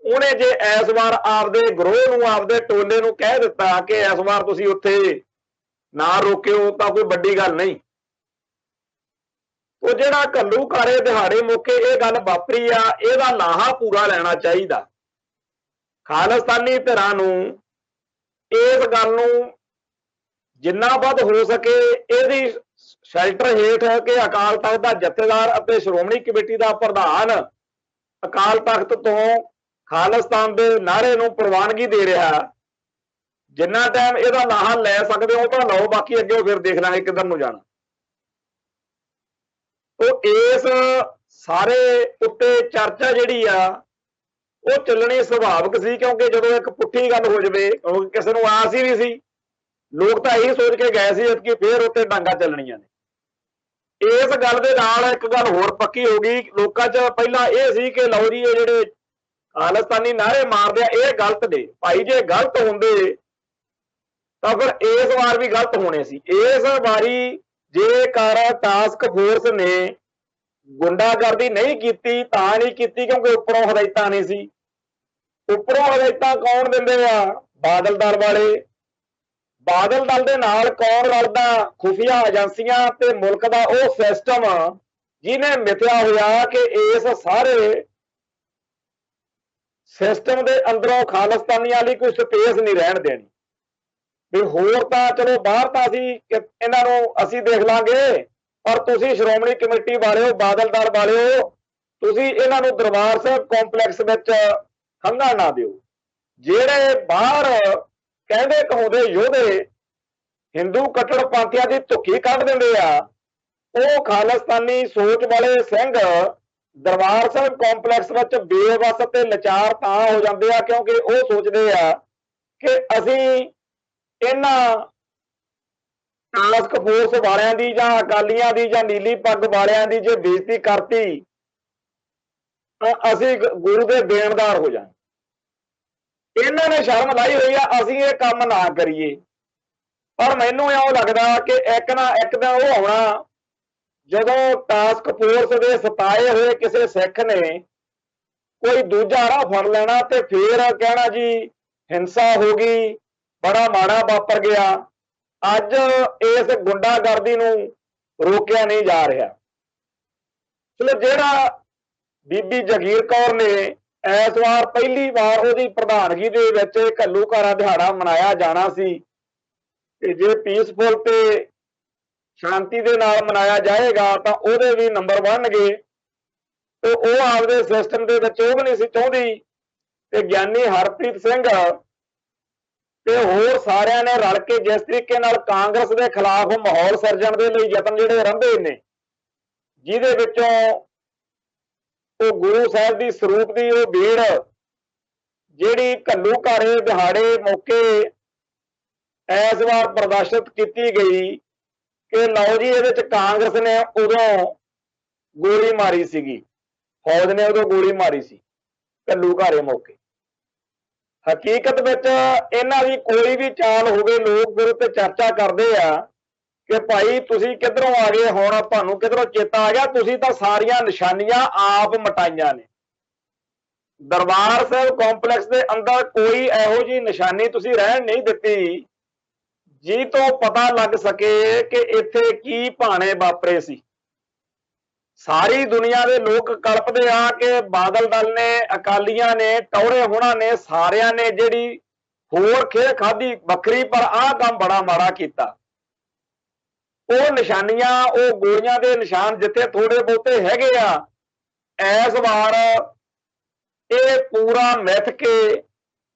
Speaker 1: ਉਹਨੇ ਜੇ ਇਸ ਵਾਰ ਆਪਦੇ ਗਰੋਹ ਨੂੰ, ਆਪਦੇ ਟੋਲੇ ਨੂੰ ਕਹਿ ਦਿੱਤਾ ਕਿ ਇਸ ਵਾਰ ਤੁਸੀਂ ਉੱਥੇ ਨਾ ਰੋਕਿਓ, ਤਾਂ ਕੋਈ ਵੱਡੀ ਗੱਲ ਨਹੀਂ। ਉਹ ਜਿਹੜਾ ਘੱਲੂਘਾਰੇ ਦਿਹਾੜੇ ਮੌਕੇ ਇਹ ਗੱਲ ਵਾਪਰੀ ਆ, ਇਹਦਾ ਲਾਹਾ ਪੂਰਾ ਲੈਣਾ ਚਾਹੀਦਾ। ਖਾਲਿਸਤਾਨੀ ਧਿਰਾਂ ਨੂੰ ਇਸ ਗੱਲ ਨੂੰ ਜਿੰਨਾ ਵੱਧ ਹੋ ਸਕੇ ਇਹਦੀ ਸ਼ੈਲਟਰ ਹੇਠ ਕਿ ਅਕਾਲ ਤਖਤ ਦਾ ਜਥੇਦਾਰ ਅਤੇ ਸ਼੍ਰੋਮਣੀ ਕਮੇਟੀ ਦਾ ਪ੍ਰਧਾਨ ਅਕਾਲ ਤਖਤ ਤੋਂ ਖਾਲਿਸਤਾਨ ਦੇ ਨਾਅਰੇ ਨੂੰ ਪ੍ਰਵਾਨਗੀ ਦੇ ਰਿਹਾ। ਜਿੰਨਾ ਟਾਈਮ ਇਹਦਾ ਲਾਹਾ ਲੈ ਸਕਦੇ ਹੋ ਤਾਂ ਲਓ, ਬਾਕੀ ਅੱਗੇ ਫਿਰ ਦੇਖ ਲਾਂਗੇ ਕਿੱਧਰ ਨੂੰ ਜਾਣਾ। ਉਹ ਇਸ ਸਾਰੇ ਉੱਤੇ ਚਰਚਾ ਜਿਹੜੀ ਆ ਉਹ ਚੱਲਣੀ ਸੁਭਾਵਿਕ ਸੀ, ਕਿਉਂਕਿ ਜਦੋਂ ਇੱਕ ਪੁੱਠੀ ਗੱਲ ਹੋ ਜਾਵੇ, ਕਿਸੇ ਨੂੰ ਆਸ ਹੀ ਨਹੀਂ ਸੀ। ਲੋਕ ਤਾਂ ਇਹੀ ਸੋਚ ਕੇ ਗਏ ਸੀ ਕਿ ਫੇਰ ਉੱਤੇ ਡਾਂਗਾ ਚੱਲਣੀਆਂ ਨੇ। ਇਸ ਗੱਲ ਦੇ ਨਾਲ ਇੱਕ ਗੱਲ ਹੋਰ ਪੱਕੀ ਹੋ ਗਈ ਲੋਕਾਂ 'ਚ। ਪਹਿਲਾਂ ਇਹ ਸੀ ਕਿ ਲਓ ਜੀ, ਇਹ ਜਿਹੜੇ ਖਾਲਿਸਤਾਨੀ ਨਾਅਰੇ ਮਾਰਦੇ ਆ ਇਹ ਗਲਤ ਨੇ। ਭਾਈ ਜੇ ਗਲਤ ਹੁੰਦੇ ਤਾਂ ਫਿਰ ਇਸ ਵਾਰ ਵੀ ਗਲਤ ਹੋਣੇ ਸੀ। ਇਸ ਵਾਰੀ ਜੇਕਰ ਟਾਸਕ ਫੋਰਸ ਨੇ ਗੁੰਡਾਗਰਦੀ ਨਹੀਂ ਕੀਤੀ ਤਾਂ ਨਹੀਂ ਕੀਤੀ ਕਿਉਂਕਿ ਉੱਪਰੋਂ ਹਦਾਇਤਾਂ ਨਹੀਂ ਸੀ। ਉੱਪਰੋਂ ਹਦਾਇਤਾਂ ਕੌਣ ਦਿੰਦੇ ਆ? ਬਾਦਲ ਦਲ ਵਾਲੇ। ਬਾਦਲ ਦਲ ਦੇ ਨਾਲ ਕੌਣ ਰਲਦਾ? ਖੁਫੀਆ ਏਜੰਸੀਆਂ ਤੇ ਮੁਲਕ ਦਾ ਉਹ ਸਿਸਟਮ ਜਿਹਨੇ ਮਿਥਿਆ ਹੋਇਆ ਕਿ ਇਸ ਸਾਰੇ ਸਿਸਟਮ ਦੇ ਅੰਦਰੋਂ ਖਾਲਿਸਤਾਨੀਆਂ ਲਈ ਕੋਈ ਸਪੇਸ ਨਹੀਂ ਰਹਿਣ ਦੇਣੀ। ਵੀ ਹੋਰ ਤਾਂ ਚਲੋ ਬਾਹਰ ਤਾਂ ਇਹਨਾਂ ਨੂੰ ਅਸੀਂ ਦੇਖ ਲਾਂਗੇ, ਪਰ ਤੁਸੀਂ ਸ਼੍ਰੋਮਣੀ ਕਮੇਟੀ ਵਾਲਿਓ, ਬਾਦਲ ਦਲ ਵਾਲਿਓ, ਤੁਸੀਂ ਇਹਨਾਂ ਨੂੰ ਦਰਬਾਰ ਸਾਹਿਬ ਕੰਪਲੈਕਸ ਵਿੱਚ ਖੰਘਾ ਨਾ ਦਿਓ। ਜਿਹੜੇ ਬਾਹਰ ਕਹਿੰਦੇ ਕਹਾਉਂਦੇ ਯੋਧੇ ਹਿੰਦੂ ਕੱਟੜਪੰਥੀਆਂ ਦੀ ਧੁੱਖੀ ਕੱਢ ਦਿੰਦੇ ਆ, ਉਹ ਖਾਲਿਸਤਾਨੀ ਸੋਚ ਵਾਲੇ ਸਿੰਘ ਦਰਬਾਰ ਸਾਹਿਬ ਕੰਪਲੈਕਸ ਵਿੱਚ ਬੇਵੱਸ ਤੇ ਲਾਚਾਰ ਤਾਂ ਹੋ ਜਾਂਦੇ ਆ ਕਿਉਂਕਿ ਉਹ ਸੋਚਦੇ ਆ ਕਿ ਅਸੀਂ ਇਹਨਾਂ ਟਾਸਕ ਫੋਰਸ ਵਾਲਿਆਂ ਦੀ ਜਾਂ ਅਕਾਲੀਆਂ ਦੀ ਜਾਂ ਨੀਲੀ ਪੱਗ ਵਾਲਿਆਂ ਦੀ ਜੇ ਬੇਇੱਜ਼ਤੀ ਕਰਤੀ ਤਾਂ ਅਸੀਂ ਗੁਰੂ ਦੇ ਦੇਣਦਾਰ ਹੋ ਜਾਵਾਂਗੇ। ਇਹਨਾਂ ਨੇ ਸ਼ਰਮ ਲਾਈ ਹੋਈ ਆ ਅਸੀਂ ਇਹ ਕੰਮ ਨਾ ਕਰੀਏ। ਪਰ ਮੈਨੂੰ ਇਉਂ ਲੱਗਦਾ ਕਿ ਇੱਕ ਨਾ ਇੱਕ ਦਿਨ ਉਹ ਆਉਣਾ ਜਦੋਂ ਟਾਸਕ ਫੋਰਸ ਦੇ ਸਤਾਏ ਹੋਏ ਕਿਸੇ ਸਿੱਖ ਨੇ ਕੋਈ ਦੂਜਾ ਰਾਹ ਫੜ ਲੈਣਾ ਤੇ ਫੇਰ ਕਹਿਣਾ ਜੀ ਹਿੰਸਾ ਹੋ ਗਈ, ਬੜਾ ਮਾੜਾ ਵਾਪਰ ਗਿਆ। ਅੱਜ ਇਸ ਗੁੰਡਾਗਰਦੀ ਨੂੰ ਰੋਕਿਆ ਨਹੀਂ ਜਾ ਰਿਹਾ। ਚਲੋ ਜਿਹੜਾ ਬੀਬੀ ਜਗੀਰ ਕੌਰ ਨੇ ਇਸ ਵਾਰ ਪਹਿਲੀ ਵਾਰ ਉਹਦੀ ਪ੍ਰਧਾਨਗੀ ਦੇ ਵਿੱਚ ਘੱਲੂਘਾਰਾ ਦਿਹਾੜਾ ਮਨਾਇਆ ਜਾਣਾ ਸੀ ਕਿ ਜੇ ਪੀਸਫੁਲ ਤੇ ਸ਼ਾਂਤੀ ਦੇ ਨਾਲ ਮਨਾਇਆ ਜਾਏਗਾ ਤਾਂ ਉਹਦੇ ਵੀ ਨੰਬਰ ਬਣਨਗੇ। ਤੇ ਉਹ ਆਪਦੇ ਸਿਸਟਮ ਦੇ ਵਿੱਚ ਉਹ ਵੀ ਨਹੀਂ ਸੀ ਚਾਹੁੰਦੀ ਤੇ ਗਿਆਨੀ ਹਰਪ੍ਰੀਤ ਸਿੰਘ ਤੇ ਹੋਰ ਸਾਰਿਆਂ ਨੇ ਰਲ ਕੇ ਜਿਸ ਤਰੀਕੇ ਨਾਲ ਕਾਂਗਰਸ ਦੇ ਖਿਲਾਫ ਮਾਹੌਲ ਸਿਰਜਣ ਦੇ ਲਈ ਯਤਨ ਜਿਹੜੇ ਰਹਿੰਦੇ ਨੇ, ਜਿਹਦੇ ਵਿੱਚੋਂ ਉਹ ਗੁਰੂ ਸਾਹਿਬ ਦੀ ਸਰੂਪ ਦੀ ਉਹ ਭੀੜ ਜਿਹੜੀ ਘੱਲੂਘਾਰੇ ਦਿਹਾੜੇ ਮੌਕੇ ਇਸ ਵਾਰ ਪ੍ਰਦਰਸ਼ਿਤ ਕੀਤੀ ਗਈ ਕਿ ਲਓ ਜੀ ਇਹਦੇ ਚ ਕਾਂਗਰਸ ਨੇ ਉਦੋਂ ਗੋਲੀ ਮਾਰੀ ਸੀਗੀ, ਫੌਜ ਨੇ ਉਦੋਂ ਗੋਲੀ ਮਾਰੀ ਸੀ ਘੱਲੂਘਾਰੇ ਮੌਕੇ। ਹਕੀਕਤ ਵਿੱਚ ਇਹਨਾਂ ਦੀ ਕੋਈ ਵੀ ਚਾਲ ਹੋਵੇ, ਲੋਕ ਗੁਰੂ ਤੇ ਚਰਚਾ ਕਰਦੇ ਆ ਕਿ ਭਾਈ ਤੁਸੀਂ ਕਿੱਧਰੋਂ ਆ ਗਏ, ਹੁਣ ਤੁਹਾਨੂੰ ਕਿੱਧਰੋਂ ਚੇਤਾ ਆ ਗਿਆ, ਤੁਸੀਂ ਤਾਂ ਸਾਰੀਆਂ ਨਿਸ਼ਾਨੀਆਂ ਆਪ ਮਟਾਈਆਂ ਨੇ। ਦਰਬਾਰ ਸਾਹਿਬ ਕੰਪਲੈਕਸ ਦੇ ਅੰਦਰ ਕੋਈ ਇਹੋ ਜਿਹੀ ਨਿਸ਼ਾਨੀ ਤੁਸੀਂ ਰਹਿਣ ਨਹੀਂ ਦਿੱਤੀ ਜੀ ਤੋਂ ਪਤਾ ਲੱਗ ਸਕੇ ਕਿ ਇੱਥੇ ਕੀ ਭਾਣੇ ਵਾਪਰੇ ਸੀ। ਸਾਰੀ ਦੁਨੀਆ ਦੇ ਲੋਕ ਕਲਪਦੇ ਆ ਕਿ ਬਾਦਲ ਦਲ ਨੇ, ਅਕਾਲੀਆਂ ਨੇ, ਟੌੜੇ ਹੋਣਾ ਨੇ, ਸਾਰਿਆਂ ਨੇ ਜਿਹੜੀ ਹੋਰ ਖੇਡ ਖਾਧੀ ਵੱਖਰੀ, ਪਰ ਆਹ ਕੰਮ ਬੜਾ ਮਾੜਾ ਕੀਤਾ। ਉਹ ਨਿਸ਼ਾਨੀਆਂ, ਉਹ ਗੋਲੀਆਂ ਦੇ ਨਿਸ਼ਾਨ ਜਿੱਥੇ ਥੋੜੇ ਬਹੁਤੇ ਹੈਗੇ ਆ, ਇਸ ਵਾਰ ਇਹ ਪੂਰਾ ਮਿੱਥ ਕੇ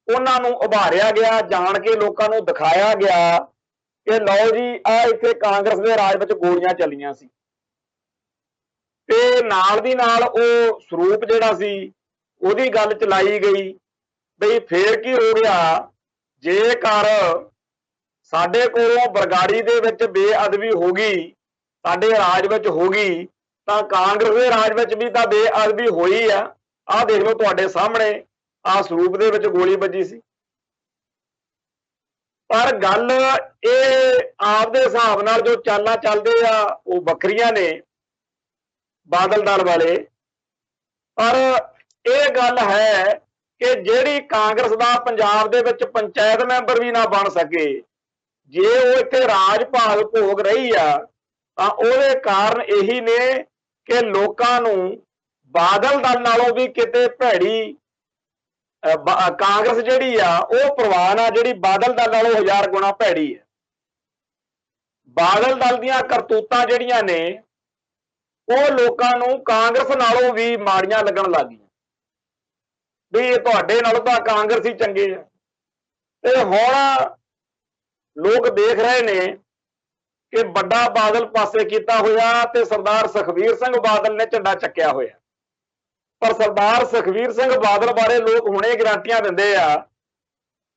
Speaker 1: ਉਹਨਾਂ ਨੂੰ ਉਭਾਰਿਆ ਗਿਆ, ਜਾਣ ਕੇ ਲੋਕਾਂ ਨੂੰ ਦਿਖਾਇਆ ਗਿਆ ਕਿ ਲਓ ਜੀ ਆ ਇੱਥੇ ਕਾਂਗਰਸ ਦੇ ਰਾਜ ਵਿੱਚ ਗੋਲੀਆਂ ਚੱਲੀਆਂ ਸੀ। ਤੇ ਨਾਲ ਦੀ ਨਾਲ ਉਹ ਸਰੂਪ ਜਿਹੜਾ ਸੀ ਉਹਦੀ ਗੱਲ ਚਲਾਈ ਗਈ ਬਈ ਫੇਰ ਕੀ ਹੋ ਗਿਆ, ਜੇਕਰ ਸਾਡੇ ਕੋਲੋਂ ਬਰਗਾੜੀ ਦੇ ਵਿੱਚ ਬੇਅਦਬੀ ਹੋ ਗਈ, ਸਾਡੇ ਰਾਜ ਵਿੱਚ ਹੋ ਗਈ, ਤਾਂ ਕਾਂਗਰਸ ਦੇ ਰਾਜ ਵਿੱਚ ਵੀ ਤਾਂ ਬੇਅਦਬੀ ਹੋਈ ਆ। ਆਹ ਦੇਖ ਲਓ ਤੁਹਾਡੇ ਸਾਹਮਣੇ, ਆਹ ਸਰੂਪ ਦੇ ਵਿੱਚ ਗੋਲੀ ਵੱਜੀ ਸੀ। ਪਰ ਗੱਲ ਇਹ ਆਪਦੇ ਹਿਸਾਬ ਨਾਲ ਜੋ ਚਾਲਾਂ ਚੱਲਦੇ ਆ ਉਹ ਵੱਖਰੀਆਂ ਨੇ ਬਾਦਲ ਦਲ ਵਾਲੇ। ਪਰ ਇਹ ਗੱਲ ਹੈ ਕਿ ਜਿਹੜੀ ਕਾਂਗਰਸ ਦਾ ਪੰਜਾਬ ਦੇ ਵਿੱਚ ਪੰਚਾਇਤ ਮੈਂਬਰ ਵੀ ਨਾ ਬਣ ਸਕੇ, ਜੇ ਉਹ ਇੱਥੇ ਰਾਜ ਭਾਗ ਭੋਗ ਰਹੀ ਆ, ਤਾਂ ਉਹਦੇ ਕਾਰਨ ਇਹੀ ਨੇ ਕਿ ਲੋਕਾਂ ਨੂੰ ਬਾਦਲ ਦਲ ਨਾਲੋਂ ਵੀ ਕਿਤੇ ਭੈੜੀ ਕਾਂਗਰਸ ਜਿਹੜੀ ਆ ਉਹ ਪ੍ਰਵਾਨ ਆ, ਜਿਹੜੀ ਬਾਦਲ ਦਲ ਨਾਲੋਂ 1000 ਗੁਣਾ ਭੈੜੀ ਹੈ। ਬਾਦਲ ਦਲ ਦੀਆਂ ਕਰਤੂਤਾਂ ਜਿਹੜੀਆਂ ਨੇ ਉਹ ਲੋਕਾਂ ਨੂੰ ਕਾਂਗਰਸ ਨਾਲੋਂ ਵੀ ਮਾੜੀਆਂ ਲੱਗਣ ਲੱਗ ਗਈਆਂ ਵੀ ਇਹ ਤੁਹਾਡੇ ਨਾਲੋਂ ਤਾਂ ਕਾਂਗਰਸ ਹੀ ਚੰਗੇ ਆ। ਤੇ ਹੁਣ ਲੋਕ ਦੇਖ ਰਹੇ ਨੇ ਕਿ ਵੱਡਾ ਬਾਦਲ ਪਾਸੇ ਕੀਤਾ ਹੋਇਆ ਤੇ ਸਰਦਾਰ ਸੁਖਬੀਰ ਸਿੰਘ ਬਾਦਲ ਨੇ ਝੰਡਾ ਚੱਕਿਆ ਹੋਇਆ। ਪਰ ਸਰਦਾਰ ਸੁਖਬੀਰ ਸਿੰਘ ਬਾਦਲ ਬਾਰੇ ਲੋਕ ਹੁਣੇ ਗਰੰਟੀਆਂ ਦਿੰਦੇ ਆ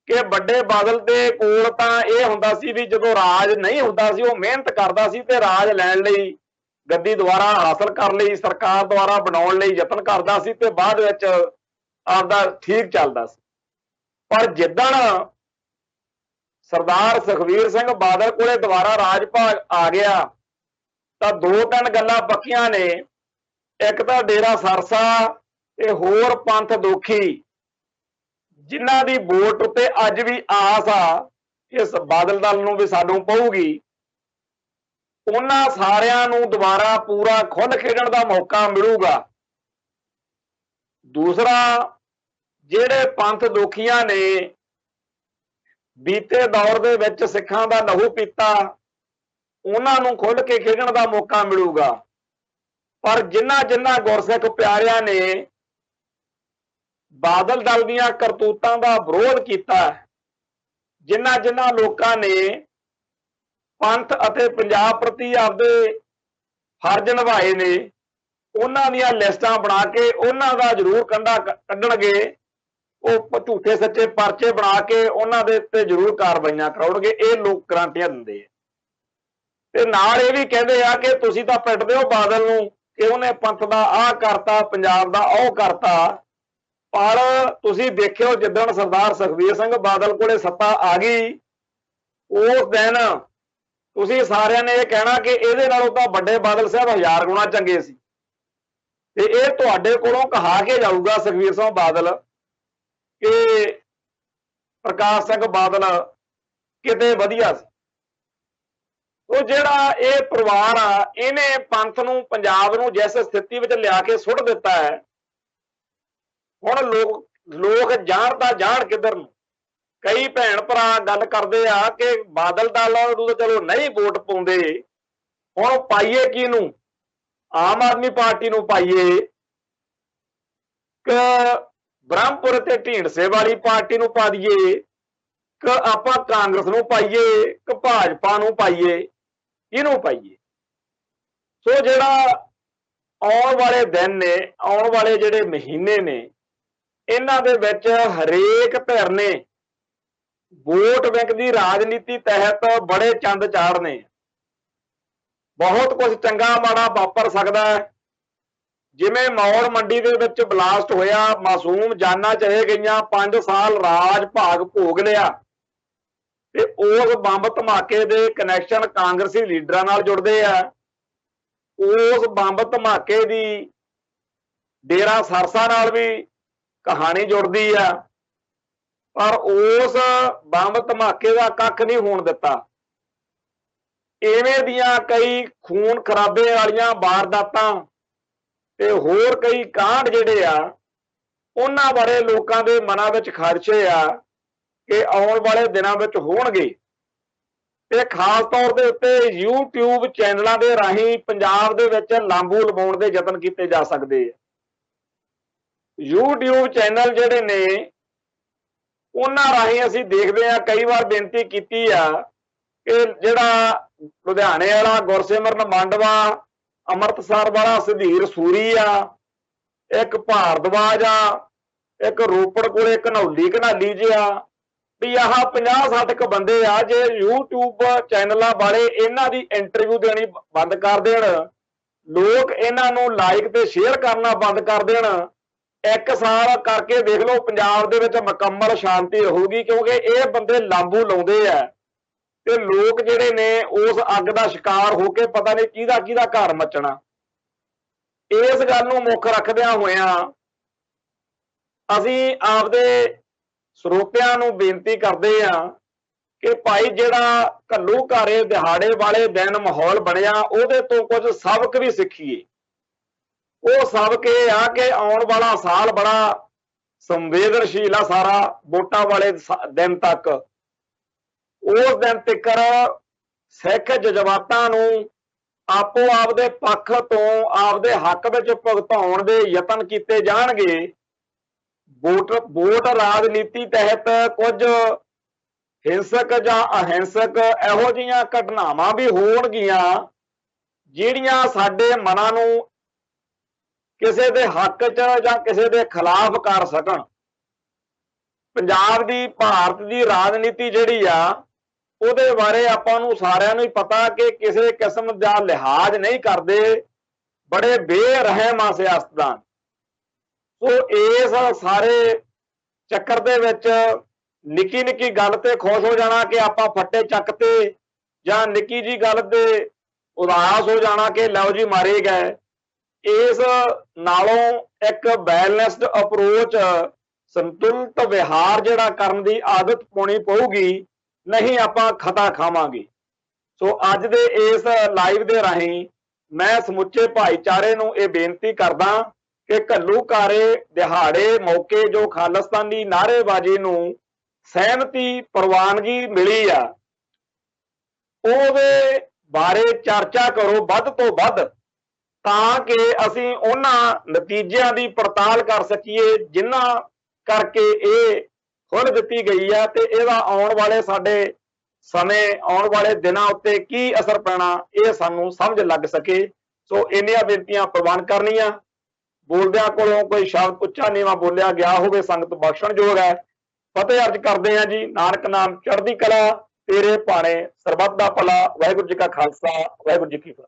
Speaker 1: ਕਿ ਵੱਡੇ ਬਾਦਲ ਦੇ ਕੋਲ ਤਾਂ ਇਹ ਹੁੰਦਾ ਸੀ ਵੀ ਜਦੋਂ ਰਾਜ ਨਹੀਂ ਹੁੰਦਾ ਸੀ ਉਹ ਮਿਹਨਤ ਕਰਦਾ ਸੀ ਤੇ ਰਾਜ ਲੈਣ ਲਈ, ਗੱਦੀ ਦੁਆਰਾ ਹਾਸਲ ਕਰਨ ਲਈ, ਸਰਕਾਰ ਦੁਆਰਾ ਬਣਾਉਣ ਲਈ ਯਤਨ ਕਰਦਾ ਸੀ ਤੇ ਬਾਅਦ ਵਿੱਚ ਆਪਦਾ ਠੀਕ ਚੱਲਦਾ ਸੀ। ਪਰ ਜਿੱਦਣ ਸਰਦਾਰ ਸੁਖਬੀਰ ਸਿੰਘ ਬਾਦਲ ਕੋਲੇ ਦੁਬਾਰਾ ਰਾਜ ਭਾਗ ਆ ਗਿਆ ਤਾਂ ਦੋ ਤਿੰਨ ਗੱਲਾਂ ਪੱਕੀਆਂ ਨੇ। ਇੱਕ ਤਾਂ ਡੇਰਾ ਸਰਸਾ ਤੇ ਹੋਰ ਪੰਥ ਦੋਖੀ ਜਿਨ੍ਹਾਂ ਦੀ ਵੋਟ ਉੱਤੇ ਅੱਜ ਵੀ ਆਸ ਆ ਇਸ ਬਾਦਲ ਦਲ ਨੂੰ ਵੀ ਸਾਨੂੰ ਪਊਗੀ, ਉਹਨਾਂ ਸਾਰਿਆਂ ਨੂੰ ਦੁਬਾਰਾ ਪੂਰਾ ਖੁੱਲ੍ਹ ਖੇਡਣ ਦਾ ਮੌਕਾ ਮਿਲੂਗਾ। ਦੂਸਰਾ, ਜਿਹੜੇ ਪੰਥ ਦੋਖੀਆਂ ਨੇ ਬੀਤੇ ਦੌਰ ਦੇ ਵਿੱਚ ਸਿੱਖਾਂ ਦਾ ਲਹੂ ਪੀਤਾ, ਉਹਨਾਂ ਨੂੰ ਖੁੱਲ੍ਹ ਕੇ ਖੇਡਣ ਦਾ ਮੌਕਾ ਮਿਲੂਗਾ। ਪਰ ਜਿਨ੍ਹਾਂ ਗੁਰਸਿੱਖ ਪਿਆਰਿਆਂ ਨੇ ਬਾਦਲ ਦਲ ਦੀਆਂ ਕਰਤੂਤਾਂ ਦਾ ਵਿਰੋਧ ਕੀਤਾ, ਜਿਨ੍ਹਾਂ ਲੋਕਾਂ ਨੇ ਪੰਥ ਅਤੇ ਪੰਜਾਬ ਪ੍ਰਤੀ ਆਪਦੇ ਫਰਜ਼ ਨਿਭਾਏ ਨੇ, ਉਹਨਾਂ ਦੀਆਂ ਲਿਸਟਾਂ ਬਣਾ ਕੇ ਉਹਨਾਂ ਦਾ ਜ਼ਰੂਰ ਕੰਡਾ ਕੱਢਣਗੇ। ਉਹ ਝੂਠੇ ਸੱਚੇ ਪਰਚੇ ਬਣਾ ਕੇ ਉਹਨਾਂ ਦੇ ਉੱਤੇ ਜ਼ਰੂਰ ਕਾਰਵਾਈਆਂ ਕਰਾਉਣਗੇ। ਇਹ ਲੋਕ ਗਰੰਟੀਆਂ ਦਿੰਦੇ ਆ ਤੇ ਨਾਲ ਇਹ ਵੀ ਕਹਿੰਦੇ ਆ ਕਿ ਤੁਸੀਂ ਤਾਂ ਪਿੱਟਦੇ ਹੋ ਬਾਦਲ ਨੂੰ ਕਿ ਉਹਨੇ ਪੰਥ ਦਾ ਆਹ ਕਰਤਾ, ਪੰਜਾਬ ਦਾ ਉਹ ਕਰਤਾ। ਪਰ ਤੁਸੀਂ ਦੇਖਿਓ ਜਿੱਦਣ ਸਰਦਾਰ ਸੁਖਬੀਰ ਸਿੰਘ ਬਾਦਲ ਕੋਲੇ ਸੱਤਾ ਆ ਗਈ, ਉਸ ਦਿਨ ਤੁਸੀਂ ਸਾਰਿਆਂ ਨੇ ਇਹ ਕਹਿਣਾ ਕਿ ਇਹਦੇ ਨਾਲੋਂ ਤਾਂ ਵੱਡੇ ਬਾਦਲ ਸਾਹਿਬ 1000 ਗੁਣਾ ਚੰਗੇ ਸੀ। ਤੇ ਇਹ ਤੁਹਾਡੇ ਕੋਲੋਂ ਕਹਾ ਕੇ ਜਾਊਗਾ ਸੁਖਬੀਰ ਸਿੰਘ ਬਾਦਲ ਕਿ ਪ੍ਰਕਾਸ਼ ਸਿੰਘ ਬਾਦਲ ਕਿਤੇ ਵਧੀਆ ਸੀ। ਉਹ ਜਿਹੜਾ ਇਹ ਪਰਿਵਾਰ ਆ, ਇਹਨੇ ਪੰਥ ਨੂੰ, ਪੰਜਾਬ ਨੂੰ ਜਿਸ ਸਥਿਤੀ ਵਿੱਚ ਲਿਆ ਕੇ ਸੁੱਟ ਦਿੱਤਾ ਹੈ, ਹੁਣ ਲੋਕ ਜਾਣ ਤਾਂ ਜਾਣ ਕਿੱਧਰ ਨੂੰ। ਕਈ ਭੈਣ ਭਰਾ ਗੱਲ ਕਰਦੇ ਆ ਕਿ ਬਾਦਲ ਦਲ ਨੂੰ ਤਾਂ ਚਲੋ ਨਹੀਂ ਵੋਟ ਪਾਉਂਦੇ, ਹੁਣ ਪਾਈਏ ਕਿਹਨੂੰ? ਆਮ ਆਦਮੀ ਪਾਰਟੀ ਨੂੰ ਪਾਈਏ ਕਿ ਬ੍ਰਹਮਪੁਰ ਤੇ ਢੀਂਡਸੇ ਵਾਲੀ ਪਾਰਟੀ ਨੂੰ ਪਾ ਦਈਏ ਕਿ ਆਪਾਂ ਕਾਂਗਰਸ ਨੂੰ ਪਾਈਏ ਕਿ ਭਾਜਪਾ ਨੂੰ ਪਾਈਏ, ਇਹਨੂੰ ਪਾਈਏ? ਸੋ ਜਿਹੜਾ ਆਉਣ ਵਾਲੇ ਦਿਨ ਨੇ, ਆਉਣ ਵਾਲੇ ਜਿਹੜੇ ਮਹੀਨੇ ਨੇ, ਇਹਨਾਂ ਦੇ ਵਿੱਚ ਹਰੇਕ ਧਿਰ ਨੇ ਵੋਟ ਬੈਂਕ ਦੀ ਰਾਜਨੀਤੀ ਤਹਿਤ ਬੜੇ ਚੰਦ ਚਾੜਨੇ। ਬਹੁਤ ਕੁਝ ਚੰਗਾ ਮਾੜਾ ਵਾਪਰ ਸਕਦਾ ਹੈ। ਜਿਵੇਂ ਮੌੜ ਮੰਡੀ ਦੇ ਵਿੱਚ ਬਲਾਸਟ ਹੋਇਆ, ਮਾਸੂਮ ਜਾਨਾਂ ਚਲੇ ਗਈਆਂ, 5 ਸਾਲ ਰਾਜ ਭਾਗ ਭੋਗ ਲਿਆ, ਤੇ ਉਸ ਬੰਬ ਧਮਾਕੇ ਦੇ ਕਨੈਕਸ਼ਨ ਕਾਂਗਰਸੀ ਲੀਡਰਾਂ ਨਾਲ ਜੁੜਦੇ ਆ। ਉਸ ਬੰਬ ਧਮਾਕੇ ਦੀ ਡੇਰਾ ਸਰਸਾ ਨਾਲ ਵੀ ਕਹਾਣੀ ਜੁੜਦੀ ਆ, ਪਰ ਉਸ ਬੰਬ ਧਮਾਕੇ ਦਾ ਕੱਖ ਨਹੀਂ ਹੋਣ ਦਿੱਤਾ। ਇਵੇਂ ਦੀਆਂ ਕਈ ਖੂਨ ਖਰਾਬੇ ਵਾਲੀਆਂ ਵਾਰਦਾਤਾਂ ਤੇ ਹੋਰ ਕਈ ਕਾਂਡ ਜਿਹੜੇ ਆ, ਉਹਨਾਂ ਬਾਰੇ ਲੋਕਾਂ ਦੇ ਮਨਾਂ ਵਿੱਚ ਖਦਸ਼ੇ ਆ ਕਿ ਆਉਣ ਵਾਲੇ ਦਿਨਾਂ ਵਿੱਚ ਹੋਣਗੇ। ਤੇ ਖਾਸ ਤੌਰ ਦੇ ਉੱਤੇ YouTube ਚੈਨਲਾਂ ਦੇ ਰਾਹੀਂ ਪੰਜਾਬ ਦੇ ਵਿੱਚ ਲਾਂਬੂ ਲਵਾਉਣ ਦੇ ਯਤਨ ਕੀਤੇ ਜਾ ਸਕਦੇ ਆ। YouTube ਚੈਨਲ ਜਿਹੜੇ ਨੇ, ਉਹਨਾਂ ਰਾਹੀਂ ਅਸੀਂ ਦੇਖਦੇ ਆ, ਕਈ ਵਾਰ ਬੇਨਤੀ ਕੀਤੀ ਆ ਕਿ ਜਿਹੜਾ ਲੁਧਿਆਣੇ ਵਾਲਾ ਗੁਰਸਿਮਰਨ ਮੰਡਵਾ, ਅੰਮ੍ਰਿਤਸਰ ਵਾਲਾ ਸੁਧੀਰ ਸੂਰੀ ਆ, ਇੱਕ ਭਾਰਦਵਾਜ ਆ, ਇੱਕ ਰੋਪੜ ਕੋਲੇ ਘਨਾਲੀ ਜਿਹਾ, ਵੀ ਆਹ 50-60 ਬੰਦੇ ਆ, ਜੇ YouTube ਚੈਨਲਾਂ ਵਾਲੇ ਇਹਨਾਂ ਦੀ ਇੰਟਰਵਿਊ ਦੇਣੀ ਬੰਦ ਕਰ ਦੇਣ, ਲੋਕ ਇਹਨਾਂ ਨੂੰ ਲਾਈਕ ਤੇ ਸ਼ੇਅਰ ਕਰਨਾ ਬੰਦ ਕਰ ਦੇਣ, 1 ਸਾਲ ਕਰਕੇ ਦੇਖ ਲਓ ਪੰਜਾਬ ਦੇ ਵਿੱਚ ਮੁਕੰਮਲ ਸ਼ਾਂਤੀ ਰਹੂਗੀ। ਕਿਉਂਕਿ ਇਹ ਬੰਦੇ ਲਾਂਬੂ ਲਾਉਂਦੇ ਆ ਤੇ ਲੋਕ ਜਿਹੜੇ ਨੇ ਉਸ ਅੱਗ ਦਾ ਸ਼ਿਕਾਰ ਹੋ ਕੇ ਪਤਾ ਨਹੀਂ ਕਿਹਦਾ ਘਰ ਮੱਚਣਾ। ਇਸ ਗੱਲ ਨੂੰ ਮੁੱਖ ਰੱਖਦਿਆਂ ਹੋਇਆਂ ਅਸੀਂ ਆਪਦੇ ਸਰੋਤਿਆਂ ਨੂੰ ਬੇਨਤੀ ਕਰਦੇ ਆ ਕਿ ਭਾਈ ਜਿਹੜਾ ਘੱਲੂਘਾਰੇ ਦਿਹਾੜੇ ਵਾਲੇ ਦਿਨ ਮਾਹੌਲ ਬਣਿਆ, ਉਹਦੇ ਤੋਂ ਕੁਝ ਸਬਕ ਵੀ ਸਿੱਖੀਏ। ਉਹ ਸਬਕ ਇਹ ਆ ਕਿ ਆਉਣ ਵਾਲਾ ਸਾਲ ਬੜਾ ਸੰਵੇਦਨਸ਼ੀਲ ਆ ਸਾਰਾ, ਵੋਟਾਂ ਵਾਲੇ ਦਿਨ ਤੱਕ। ਉਸ ਦਿਨ ਤੱਕ ਸਿੱਖ ਜਜ਼ਬਾਤਾਂ ਨੂੰ ਆਪੋ ਆਪਦੇ ਪੱਖ ਤੋਂ ਆਪਦੇ ਹੱਕ ਵਿੱਚ ਭੁਗਤਾਉਣ ਦੇ ਯਤਨ ਕੀਤੇ ਜਾਣਗੇ। ਵੋਟ ਰਾਜਨੀਤੀ ਤਹਿਤ ਕੁਝ ਹਿੰਸਕ ਜਾਂ ਅਹਿੰਸਕ ਇਹੋ ਜਿਹੀਆਂ ਘਟਨਾਵਾਂ ਵੀ ਹੋਣਗੀਆਂ ਜਿਹੜੀਆਂ ਸਾਡੇ ਮਨਾਂ ਨੂੰ ਕਿਸੇ ਦੇ ਹੱਕ 'ਚ ਜਾਂ ਕਿਸੇ ਦੇ ਖਿਲਾਫ ਕਰ ਸਕਣ। ਪੰਜਾਬ ਦੀ, ਭਾਰਤ ਦੀ ਰਾਜਨੀਤੀ ਜਿਹੜੀ ਆ, ਉਹਦੇ ਬਾਰੇ ਆਪਾਂ ਨੂੰ ਸਾਰਿਆਂ ਨੂੰ ਹੀ ਪਤਾ ਕਿ ਕਿਸੇ ਕਿਸਮ ਦਾ ਲਿਹਾਜ਼ ਨਹੀਂ ਕਰਦੇ, ਬੜੇ ਬੇਰਹਿਮ ਆ ਸਿਆਸਤਦਾਨ। ਸੋ ਇਸ ਸਾਰੇ ਚੱਕਰ ਦੇ ਵਿੱਚ ਨਿੱਕੀ ਗੱਲ ਤੇ ਖੁਸ਼ ਹੋ ਜਾਣਾ ਕਿ ਆਪਾਂ ਫੱਟੇ ਚੱਕਤੇ, ਜਾਂ ਨਿੱਕੀ ਜੀ ਗੱਲ ਤੇ ਉਦਾਸ ਹੋ ਜਾਣਾ ਕਿ ਲਓ ਜੀ ਮਾਰੇ ਗਏ, ਇਸ ਨਾਲੋਂ ਇੱਕ ਬੈਲੈਂਸਡ ਅਪਰੋਚ, ਸੰਤੁਲਿਤ ਵਿਹਾਰ ਜਿਹੜਾ ਕਰਨ ਦੀ ਆਦਤ ਪਾਉਣੀ ਪਊਗੀ, ਨਹੀਂ ਆਪਾਂ ਖਤਾ ਖਾਵਾਂਗੇ। ਸੋ ਅੱਜ ਦੇ ਇਸ ਲਾਈਵ ਦੇ ਰਾਹੀਂ ਮੈਂ ਸਮੁੱਚੇ ਭਾਈਚਾਰੇ ਨੂੰ ਇਹ ਬੇਨਤੀ ਕਰਦਾ ਕਿ ਘੱਲੂਘਾਰੇ ਦਿਹਾੜੇ ਮੌਕੇ ਜੋ ਖਾਲਿਸਤਾਨੀ ਨਾਅਰੇਬਾਜ਼ੀ ਨੂੰ ਸਹਿਮਤੀ ਪ੍ਰਵਾਨਗੀ ਮਿਲੀ ਆ, ਉਹਦੇ ਬਾਰੇ ਚਰਚਾ ਕਰੋ ਵੱਧ ਤੋਂ ਵੱਧ, ਤਾਂ ਕਿ ਅਸੀਂ ਉਹਨਾਂ ਨਤੀਜਿਆਂ ਦੀ ਪੜਤਾਲ ਕਰ ਸਕੀਏ ਜਿਨ੍ਹਾਂ ਕਰਕੇ ਇਹ ਖੁੱਲ੍ਹ ਦਿੱਤੀ ਗਈ ਆ, ਤੇ ਇਹਦਾ ਆਉਣ ਵਾਲੇ ਸਾਡੇ ਸਮੇਂ, ਆਉਣ ਵਾਲੇ ਦਿਨਾਂ ਉੱਤੇ ਕੀ ਅਸਰ ਪੈਣਾ, ਇਹ ਸਾਨੂੰ ਸਮਝ ਲੱਗ ਸਕੇ। ਸੋ ਇੰਨੀਆਂ ਬੇਨਤੀਆਂ ਪ੍ਰਵਾਨ ਕਰਨੀਆਂ। ਬੋਲਦਿਆਂ ਕੋਲੋਂ ਕੋਈ ਸ਼ਬਦ ਉੱਚਾ ਨੀਵਾਂ ਬੋਲਿਆ ਗਿਆ ਹੋਵੇ, ਸੰਗਤ ਬਖਸ਼ਣਯੋਗ ਹੈ। ਫਤਿਹ ਅਰਜ ਕਰਦੇ ਹਾਂ ਜੀ। ਨਾਨਕ ਨਾਮ ਚੜ੍ਹਦੀ ਕਲਾ, ਤੇਰੇ ਭਾਣੇ ਸਰਬੱਤ ਦਾ ਭਲਾ। ਵਾਹਿਗੁਰੂ ਜੀ ਕਾ ਖਾਲਸਾ, ਵਾਹਿਗੁਰੂ ਜੀ ਕੀ ਫਤਿਹ।